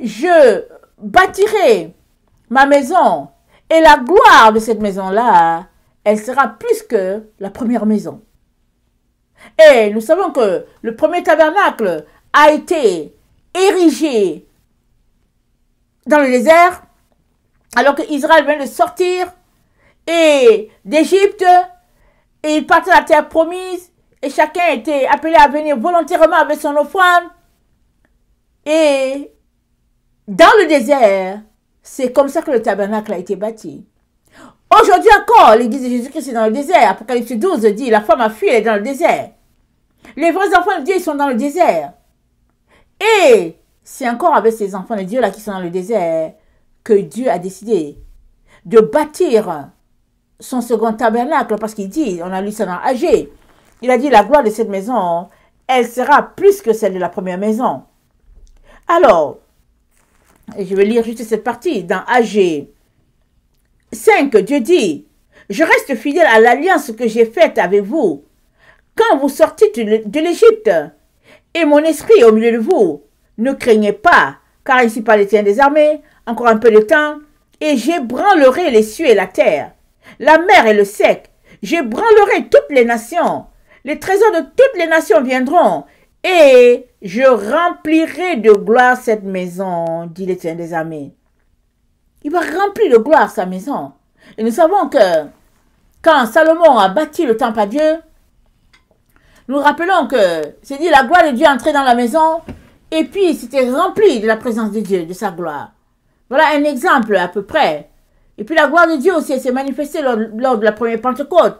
je bâtirai ma maison. Et la gloire de cette maison-là, elle sera plus que la première maison. Et nous savons que le premier tabernacle a été érigé dans le désert, alors qu'Israël vient de sortir d'Égypte, et il partait à la terre promise, et chacun était appelé à venir volontairement avec son offrande. Et dans le désert, c'est comme ça que le tabernacle a été bâti. Aujourd'hui encore, l'église de Jésus-Christ est dans le désert. Apocalypse 12 dit, la femme a fui, elle est dans le désert. Les vrais enfants de Dieu, ils sont dans le désert. Et c'est encore avec ces enfants de Dieu là qui sont dans le désert que Dieu a décidé de bâtir son second tabernacle. Parce qu'il dit, on a lu ça dans Agé, il a dit, la gloire de cette maison, elle sera plus que celle de la première maison. Alors, et je vais lire juste cette partie, dans Agé 5, Dieu dit, je reste fidèle à l'alliance que j'ai faite avec vous, quand vous sortez de l'Égypte, et mon esprit est au milieu de vous. Ne craignez pas, car ici par l'Éternel des armées, encore un peu de temps, et j'ébranlerai les cieux et la terre, la mer et le sec, j'ébranlerai toutes les nations, les trésors de toutes les nations viendront, et je remplirai de gloire cette maison, dit l'Éternel des armées. Il va remplir de gloire sa maison. Et nous savons que quand Salomon a bâti le temple à Dieu, nous rappelons que c'est dit la gloire de Dieu entrait dans la maison et puis c'était rempli de la présence de Dieu, de sa gloire. Voilà un exemple à peu près. Et puis la gloire de Dieu aussi s'est manifestée lors de la première Pentecôte.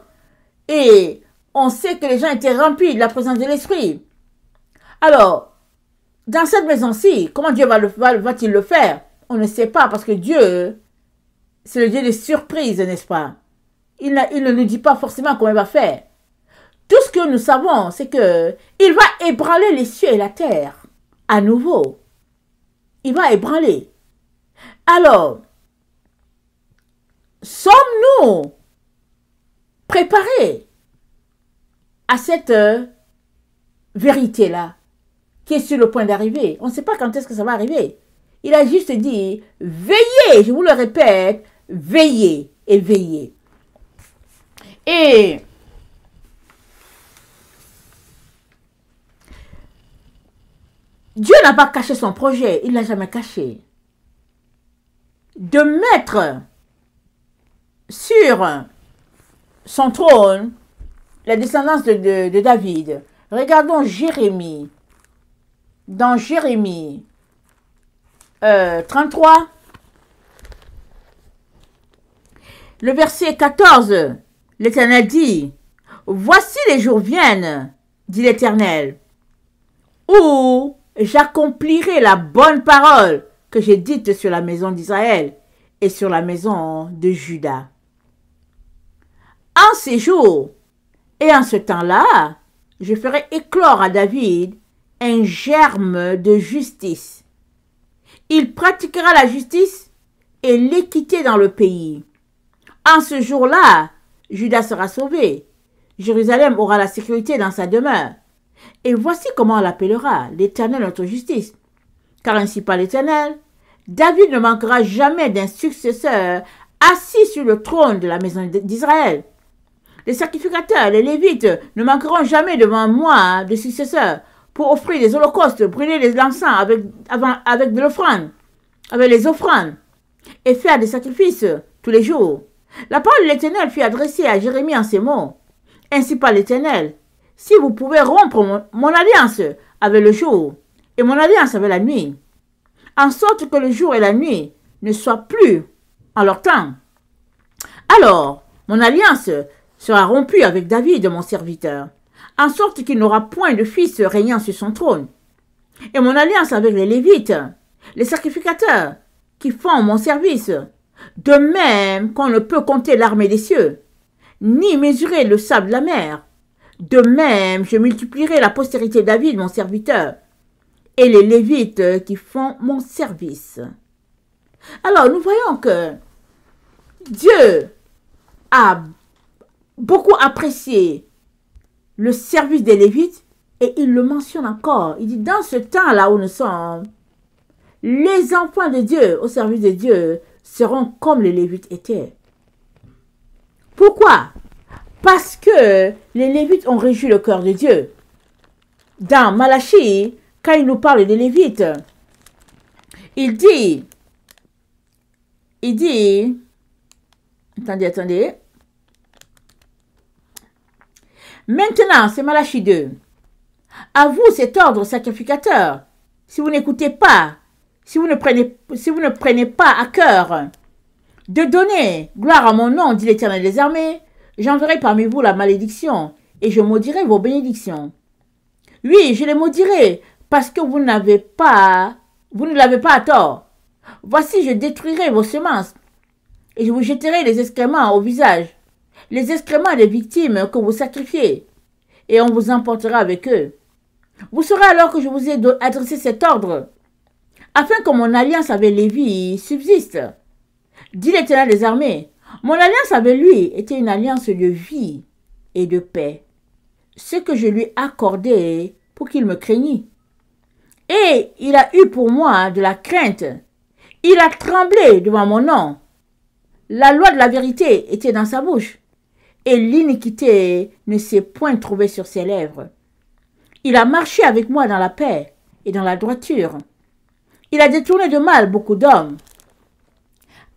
Et on sait que les gens étaient remplis de la présence de l'Esprit. Alors, dans cette maison-ci, comment Dieu va-t-il le faire? On ne sait pas parce que Dieu, c'est le Dieu des surprises, n'est-ce pas? Il ne nous dit pas forcément comment il va faire. Tout ce que nous savons, c'est que il va ébranler les cieux et la terre à nouveau. Il va ébranler. Alors, sommes-nous préparés à cette vérité-là qui est sur le point d'arriver? On ne sait pas quand est-ce que ça va arriver. Il a juste dit, veillez, je vous le répète, veillez et veillez. Et Dieu n'a pas caché son projet, il ne l'a jamais caché. De mettre sur son trône la descendance de David. Regardons Jérémie. Dans Jérémie 33, le verset 14, l'Éternel dit, « Voici les jours viennent, dit l'Éternel, où j'accomplirai la bonne parole que j'ai dite sur la maison d'Israël et sur la maison de Juda. En ces jours et en ce temps-là, je ferai éclore à David un germe de justice. Il pratiquera la justice et l'équité dans le pays. En ce jour-là, Juda sera sauvé. Jérusalem aura la sécurité dans sa demeure. Et voici comment on l'appellera, l'Éternel notre justice. Car ainsi par l'Éternel, David ne manquera jamais d'un successeur assis sur le trône de la maison d'Israël. Les sacrificateurs, les Lévites, ne manqueront jamais devant moi de successeurs pour offrir des holocaustes, brûler les encens avec de l'offrande, avec les offrandes, et faire des sacrifices tous les jours. La parole de l'Éternel fut adressée à Jérémie en ces mots. Ainsi par l'Éternel, si vous pouvez rompre mon alliance avec le jour et mon alliance avec la nuit, en sorte que le jour et la nuit ne soient plus en leur temps, alors mon alliance sera rompue avec David, mon serviteur, en sorte qu'il n'aura point de fils régnant sur son trône. Et mon alliance avec les Lévites, les sacrificateurs, qui font mon service, de même qu'on ne peut compter l'armée des cieux, ni mesurer le sable de la mer. De même, je multiplierai la postérité de David, mon serviteur, et les Lévites qui font mon service. Alors, nous voyons que Dieu a beaucoup apprécié le service des Lévites et il le mentionne encore. Il dit, dans ce temps-là où nous sommes, les enfants de Dieu au service de Dieu seront comme les Lévites étaient. Pourquoi? Parce que les Lévites ont réjoui le cœur de Dieu. Dans Malachie, quand il nous parle des Lévites, il dit, attendez, maintenant, c'est Malachie 2, à vous cet ordre sacrificateur, si vous n'écoutez pas, si vous ne prenez pas à cœur de donner gloire à mon nom, dit l'Éternel des armées, j'enverrai parmi vous la malédiction et je maudirai vos bénédictions. Oui, je les maudirai parce que vous ne l'avez pas à tort. Voici, je détruirai vos semences et je vous jetterai les excréments au visage, les excréments des victimes que vous sacrifiez, et on vous emportera avec eux. Vous saurez alors que je vous ai adressé cet ordre, afin que mon alliance avec Lévi subsiste. Dit l'Éternel des armées, mon alliance avec lui était une alliance de vie et de paix, ce que je lui accordais pour qu'il me craignît. Et il a eu pour moi de la crainte. Il a tremblé devant mon nom. La loi de la vérité était dans sa bouche, et l'iniquité ne s'est point trouvée sur ses lèvres. Il a marché avec moi dans la paix et dans la droiture. Il a détourné de mal beaucoup d'hommes.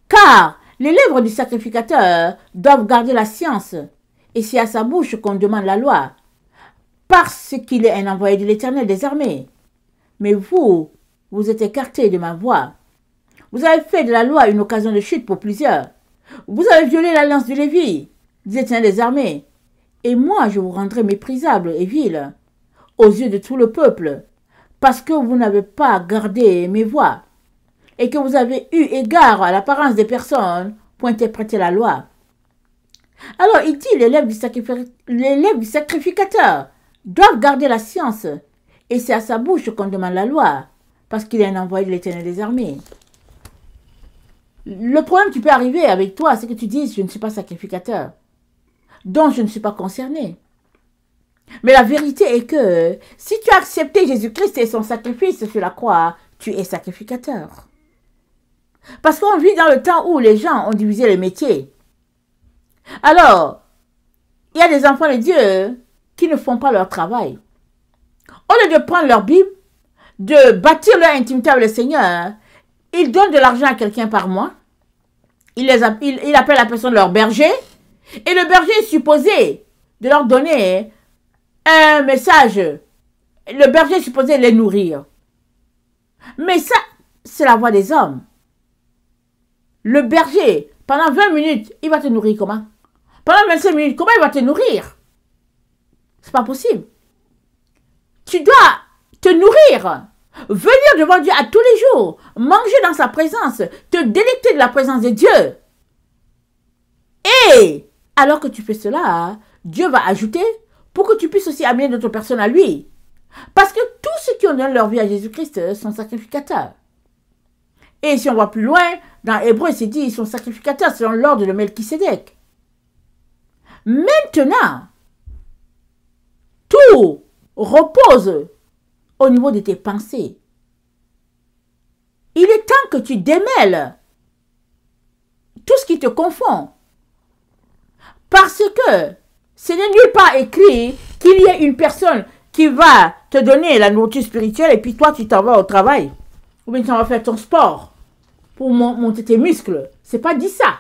Car les lèvres du sacrificateur doivent garder la science, et c'est à sa bouche qu'on demande la loi, parce qu'il est un envoyé de l'Éternel des armées. Mais vous êtes écartés de ma voix. Vous avez fait de la loi une occasion de chute pour plusieurs. Vous avez violé l'alliance de Lévi, dit l'Éternel des armées. Et moi, je vous rendrai méprisable et vil aux yeux de tout le peuple, parce que vous n'avez pas gardé mes voies, et que vous avez eu égard à l'apparence des personnes pour interpréter la loi. Alors il dit, l'élève du sacrificateur doivent garder la science, et c'est à sa bouche qu'on demande la loi, parce qu'il est un envoyé de l'Éternel des armées. Le problème qui peut arriver avec toi, c'est que tu dises, je ne suis pas sacrificateur, donc je ne suis pas concerné. Mais la vérité est que si tu as accepté Jésus-Christ et son sacrifice sur la croix, tu es sacrificateur. Parce qu'on vit dans le temps où les gens ont divisé les métiers. Alors, il y a des enfants de Dieu qui ne font pas leur travail. Au lieu de prendre leur Bible, de bâtir leur intimité avec le Seigneur, ils donnent de l'argent à quelqu'un par mois. Il appelle la personne leur berger. Et le berger est supposé de leur donner un message. Le berger est supposé les nourrir. Mais ça, c'est la voix des hommes. Le berger, pendant 20 minutes, il va te nourrir comment? Pendant 25 minutes, comment il va te nourrir? C'est pas possible. Tu dois te nourrir. Venir devant Dieu à tous les jours. Manger dans sa présence. Te délecter de la présence de Dieu. Et alors que tu fais cela, Dieu va ajouter pour que tu puisses aussi amener d'autres personnes à lui. Parce que tous ceux qui ont donné leur vie à Jésus-Christ sont sacrificateurs. Et si on va plus loin, dans Hébreu, c'est dit, ils sont sacrificateurs selon l'ordre de Melchisédek. Maintenant, tout repose au niveau de tes pensées. Il est temps que tu démêles tout ce qui te confond. Parce que ce n'est nulle part écrit qu'il y ait une personne qui va te donner la nourriture spirituelle et puis toi tu t'en vas au travail. Ou bien tu vas faire ton sport pour monter tes muscles. C'est pas dit ça.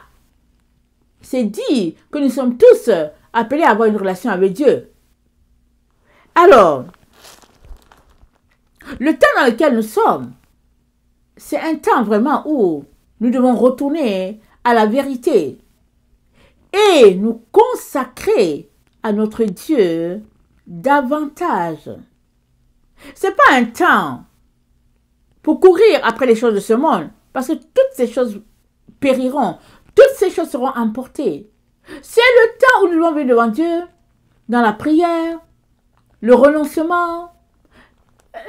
C'est dit que nous sommes tous appelés à avoir une relation avec Dieu. Alors, le temps dans lequel nous sommes, c'est un temps vraiment où nous devons retourner à la vérité et nous consacrer à notre Dieu davantage. C'est pas un temps pour courir après les choses de ce monde, parce que toutes ces choses périront, toutes ces choses seront emportées. C'est le temps où nous devons venir devant Dieu, dans la prière, le renoncement,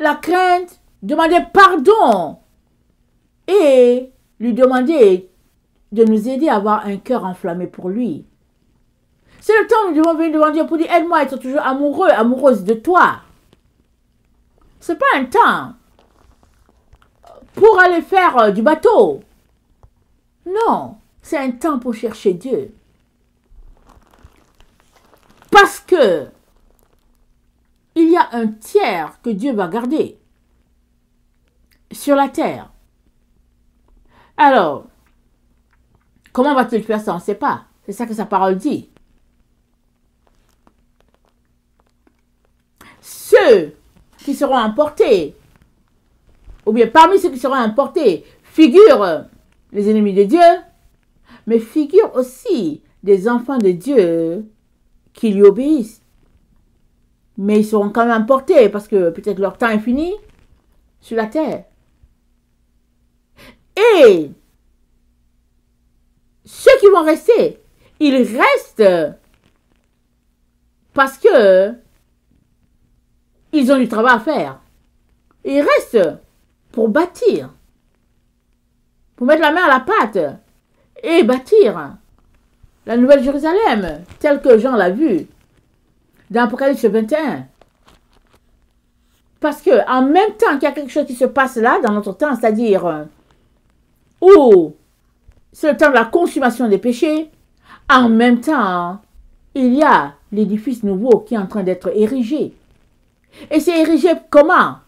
la crainte, demander pardon et lui demander de nous aider à avoir un cœur enflammé pour lui. C'est le temps où nous devons venir devant Dieu pour dire, aide-moi à être toujours amoureux, amoureuse de toi. C'est pas un temps pour aller faire du bateau. Non, c'est un temps pour chercher Dieu. Parce que il y a un tiers que Dieu va garder sur la terre. Alors, comment va-t-il faire ça? On ne sait pas. C'est ça que sa parole dit. Ceux qui seront emportés, ou bien parmi ceux qui seront emportés, figurent les ennemis de Dieu, mais figurent aussi des enfants de Dieu qui lui obéissent. Mais ils seront quand même emportés parce que peut-être leur temps est fini sur la terre. Et ceux qui vont rester, ils restent parce que ils ont du travail à faire. Ils restent pour bâtir, pour mettre la main à la pâte et bâtir la Nouvelle Jérusalem, telle que Jean l'a vue dans Apocalypse 21. Parce que en même temps qu'il y a quelque chose qui se passe là, dans notre temps, c'est-à-dire où c'est le temps de la consommation des péchés, en même temps, il y a l'édifice nouveau qui est en train d'être érigé. Et c'est érigé comment?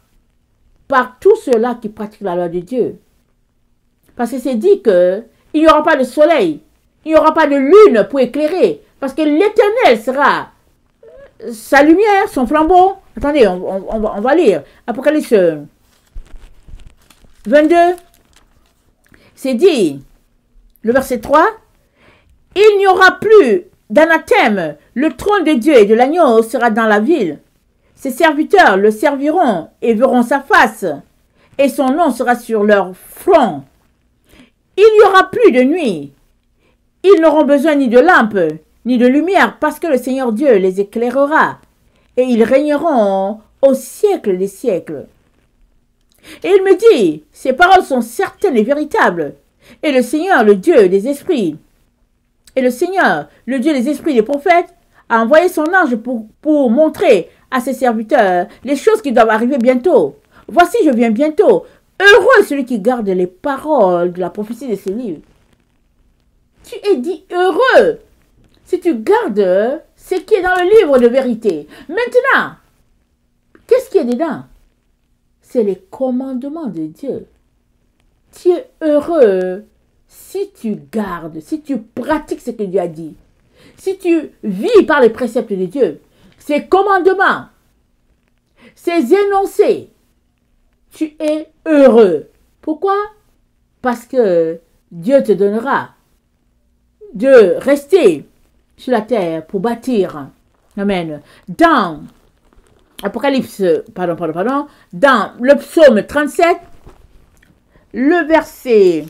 Par tous ceux-là qui pratiquent la loi de Dieu. Parce que c'est dit qu'il n'y aura pas de soleil, il n'y aura pas de lune pour éclairer, parce que l'Éternel sera sa lumière, son flambeau. Attendez, on va lire. Apocalypse 22, c'est dit, le verset 3, Il n'y aura plus d'anathème. Le trône de Dieu et de l'agneau sera dans la ville. Ses serviteurs le serviront et verront sa face, et son nom sera sur leur front. Il n'y aura plus de nuit. Ils n'auront besoin ni de lampe, ni de lumière, parce que le Seigneur Dieu les éclairera, et ils régneront au siècle des siècles. Et il me dit, ces paroles sont certaines et véritables, et le Seigneur, le Dieu des esprits, et le Seigneur, le Dieu des esprits des prophètes, a envoyé son ange pour montrer à ses serviteurs les choses qui doivent arriver bientôt. Voici, je viens bientôt. Heureux celui qui garde les paroles de la prophétie de ce livre. Tu es dit heureux si tu gardes ce qui est dans le livre de vérité. Maintenant, qu'est-ce qu'il y a dedans? C'est les commandements de Dieu. Tu es heureux si tu gardes, si tu pratiques ce que Dieu a dit. Si tu vis par les préceptes de Dieu, ses commandements, ses énoncés, tu es heureux. Pourquoi? Parce que Dieu te donnera de rester sur la terre pour bâtir. Amen. Dans Apocalypse, dans le psaume 37, le verset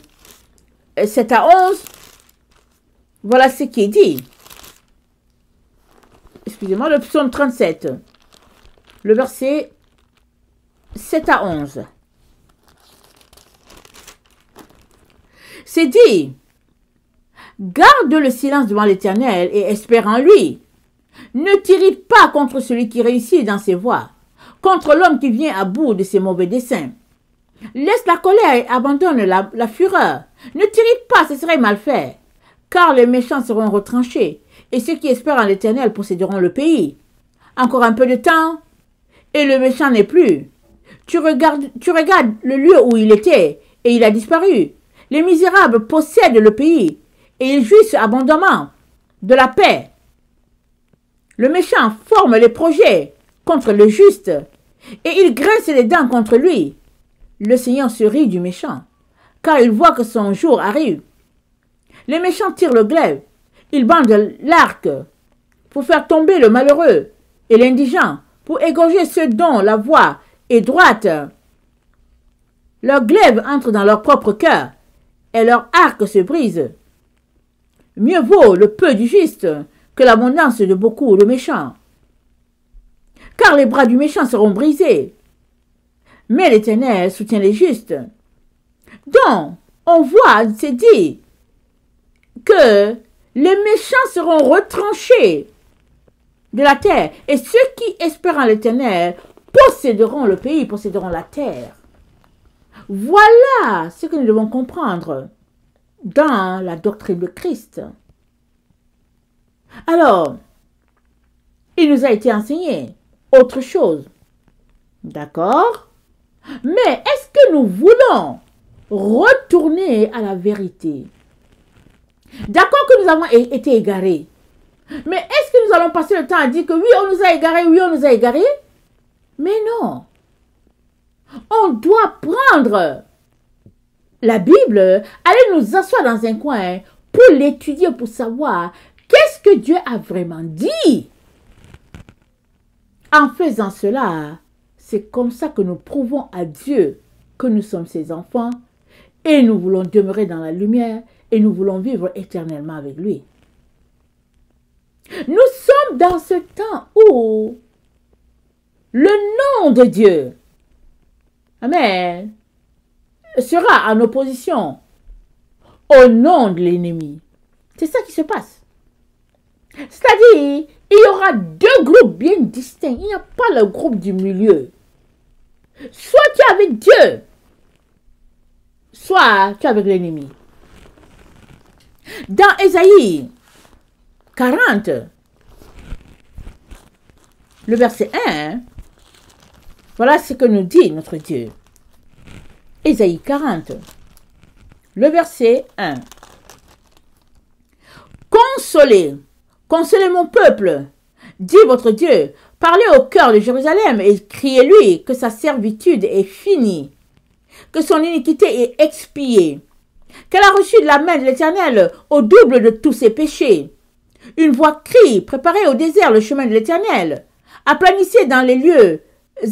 7 à 11, voilà ce qui est dit. Excusez-moi, le psaume 37, le verset 7 à 11. C'est dit, garde le silence devant l'Éternel et espère en lui. Ne t'irrite pas contre celui qui réussit dans ses voies, contre l'homme qui vient à bout de ses mauvais desseins. Laisse la colère et abandonne la fureur. Ne t'irrite pas, ce serait mal fait, car les méchants seront retranchés, et ceux qui espèrent en l'Éternel posséderont le pays. Encore un peu de temps, et le méchant n'est plus. Tu regardes le lieu où il était, et il a disparu. Les misérables possèdent le pays, et ils jouissent abondamment de la paix. Le méchant forme les projets contre le juste, et il grince les dents contre lui. Le Seigneur se rit du méchant, car il voit que son jour arrive. Les méchants tirent le glaive, ils bandent l'arc pour faire tomber le malheureux et l'indigent, pour égorger ceux dont la voie est droite. Leur glaive entre dans leur propre cœur, et leur arc se brise. Mieux vaut le peu du juste que l'abondance de beaucoup de méchants. Car les bras du méchant seront brisés, mais l'Éternel soutient les justes. Donc, on voit, c'est dit, que les méchants seront retranchés de la terre, et ceux qui espèrent en l'Éternel posséderont le pays, posséderont la terre. Voilà ce que nous devons comprendre dans la doctrine de Christ. Alors, il nous a été enseigné autre chose. D'accord? Mais est-ce que nous voulons retourner à la vérité? D'accord que nous avons été égarés. Mais est-ce que nous allons passer le temps à dire que oui, on nous a égarés, oui, on nous a égarés? Mais non. On doit prendre la Bible, aller nous asseoir dans un coin pour l'étudier, pour savoir qu'est-ce que Dieu a vraiment dit. En faisant cela, c'est comme ça que nous prouvons à Dieu que nous sommes ses enfants et nous voulons demeurer dans la lumière et nous voulons vivre éternellement avec lui. Nous sommes dans ce temps où le nom de Dieu, amen, sera en opposition au nom de l'ennemi. C'est ça qui se passe. C'est-à-dire, il y aura deux groupes bien distincts. Il n'y a pas le groupe du milieu. Soit tu es avec Dieu, soit tu es avec l'ennemi. Dans Ésaïe 40, le verset 1, voilà ce que nous dit notre Dieu. Ésaïe 40, le verset 1. Consolez mon peuple, dit votre Dieu. Parlez au cœur de Jérusalem et criez-lui que sa servitude est finie, que son iniquité est expiée, qu'elle a reçu de la main de l'Éternel au double de tous ses péchés. Une voix crie, préparez au désert le chemin de l'Éternel. Aplanissez dans les lieux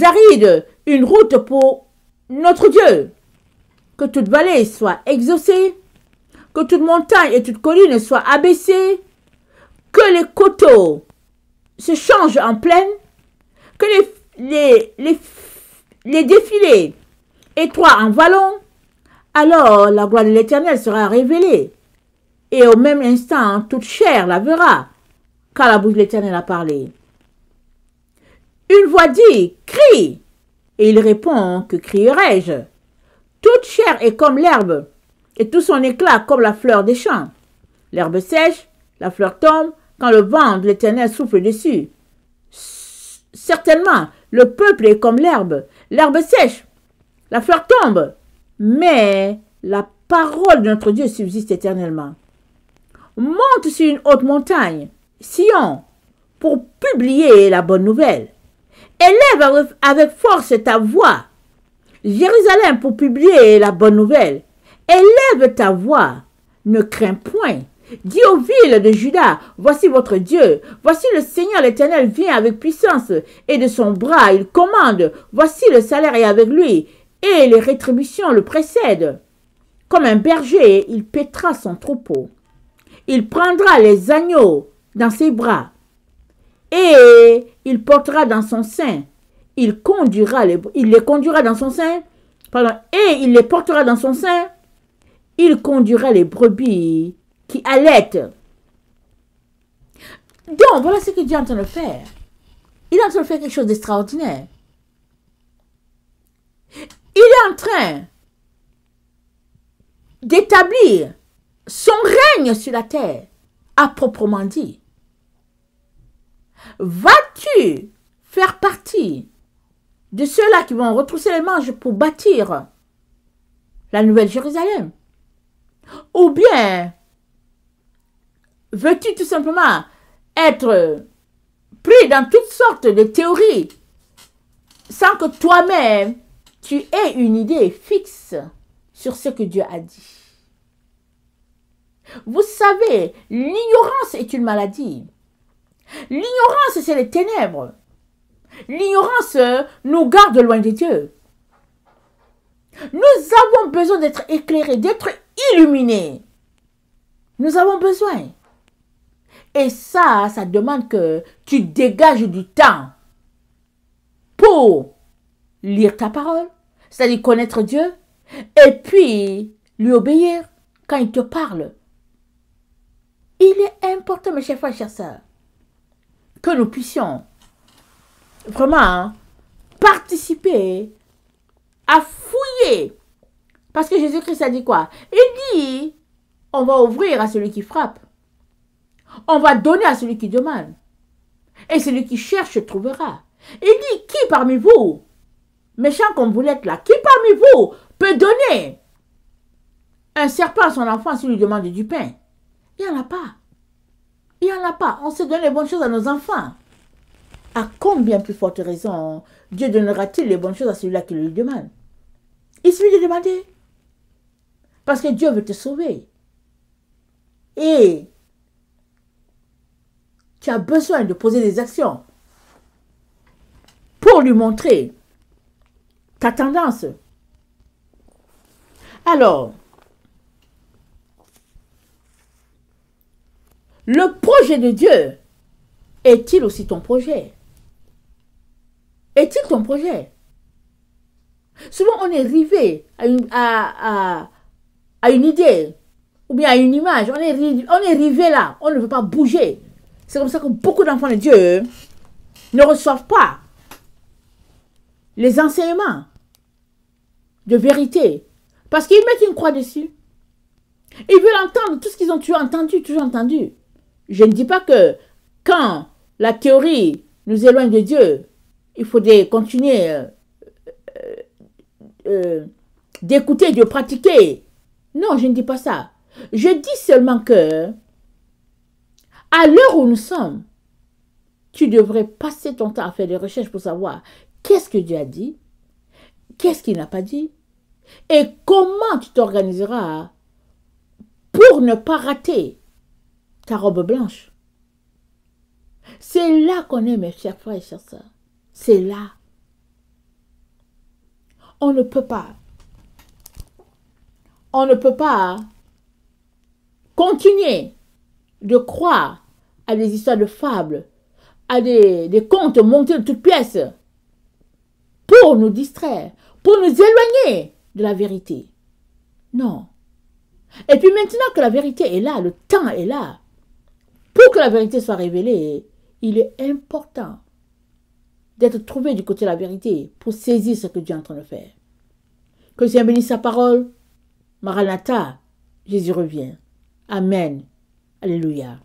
arides une route pour notre Dieu. Que toute vallée soit exaucée, que toute montagne et toute colline soient abaissées, que les coteaux se changent en plaine, que les défilés étroits en vallons. Alors la gloire de l'Éternel sera révélée, et au même instant toute chair la verra, car la bouche de l'Éternel a parlé. Une voix dit, crie, et il répond, que crierai-je? Toute chair est comme l'herbe, et tout son éclat comme la fleur des champs. L'herbe sèche, la fleur tombe, quand le vent de l'Éternel souffle dessus. Certainement, le peuple est comme l'herbe sèche, la fleur tombe, mais la parole de notre Dieu subsiste éternellement. Monte sur une haute montagne, Sion, pour publier la bonne nouvelle. Élève avec force ta voix, Jérusalem, pour publier la bonne nouvelle. Élève ta voix, ne crains point. Dis aux villes de Juda, voici votre Dieu, voici le Seigneur l'Éternel vient avec puissance, et de son bras il commande, voici le salaire est avec lui, et les rétributions le précèdent. Comme un berger, il paîtra son troupeau. Il prendra les agneaux dans ses bras, et il portera dans son sein. Il les conduira dans son sein, et il les portera dans son sein. Il conduira les brebis qui allaitent. Donc, voilà ce que Dieu est en train de faire. Il est en train de faire quelque chose d'extraordinaire. Il est en train d'établir son règne sur la terre, à proprement dit. Vas-tu faire partie de ceux-là qui vont retrousser les manches pour bâtir la nouvelle Jérusalem? Ou bien veux-tu tout simplement être pris dans toutes sortes de théories sans que toi-même tu aies une idée fixe sur ce que Dieu a dit? Vous savez, l'ignorance est une maladie. L'ignorance, c'est les ténèbres. L'ignorance nous garde loin de Dieu. Nous avons besoin d'être éclairés, d'être illuminés. Nous avons besoin. Et ça demande que tu dégages du temps pour lire ta parole, c'est-à-dire connaître Dieu, et puis lui obéir quand il te parle. Il est important, mes chers frères et chères sœurs, que nous puissions vraiment participer à fouiller. Parce que Jésus-Christ a dit quoi? Il dit, on va ouvrir à celui qui frappe. On va donner à celui qui demande. Et celui qui cherche trouvera. Il dit, qui parmi vous, méchant comme vous l'êtes là, qui parmi vous peut donner un serpent à son enfant s'il lui demande du pain? Il n'y en a pas. Il n'y en a pas. On se donne les bonnes choses à nos enfants. À combien plus forte raison Dieu donnera-t-il les bonnes choses à celui-là qui lui demande? Il suffit de demander. Parce que Dieu veut te sauver. Et tu as besoin de poser des actions pour lui montrer ta tendance. Alors, le projet de Dieu est-il aussi ton projet? Est-il ton projet? Souvent, on est rivé à une idée ou bien à une image. On est rivé là. On ne veut pas bouger. C'est comme ça que beaucoup d'enfants de Dieu ne reçoivent pas les enseignements de vérité. Parce qu'ils mettent une croix dessus. Ils veulent entendre tout ce qu'ils ont toujours entendu. Je ne dis pas que quand la théorie nous éloigne de Dieu, il faut continuer d'écouter, de pratiquer. Non, je ne dis pas ça. Je dis seulement que, à l'heure où nous sommes, tu devrais passer ton temps à faire des recherches pour savoir qu'est-ce que Dieu a dit, qu'est-ce qu'il n'a pas dit, et comment tu t'organiseras pour ne pas rater ta robe blanche. C'est là qu'on est, mes chers frères et chères sœurs. C'est là. On ne peut pas continuer de croire à des histoires de fables, à des contes montés de toutes pièces pour nous distraire, pour nous éloigner de la vérité. Non. Et puis maintenant que la vérité est là, le temps est là, pour que la vérité soit révélée, il est important d'être trouvé du côté de la vérité pour saisir ce que Dieu est en train de faire. Que le Seigneur bénisse sa parole. Maranatha, Jésus revient. Amen. Alléluia.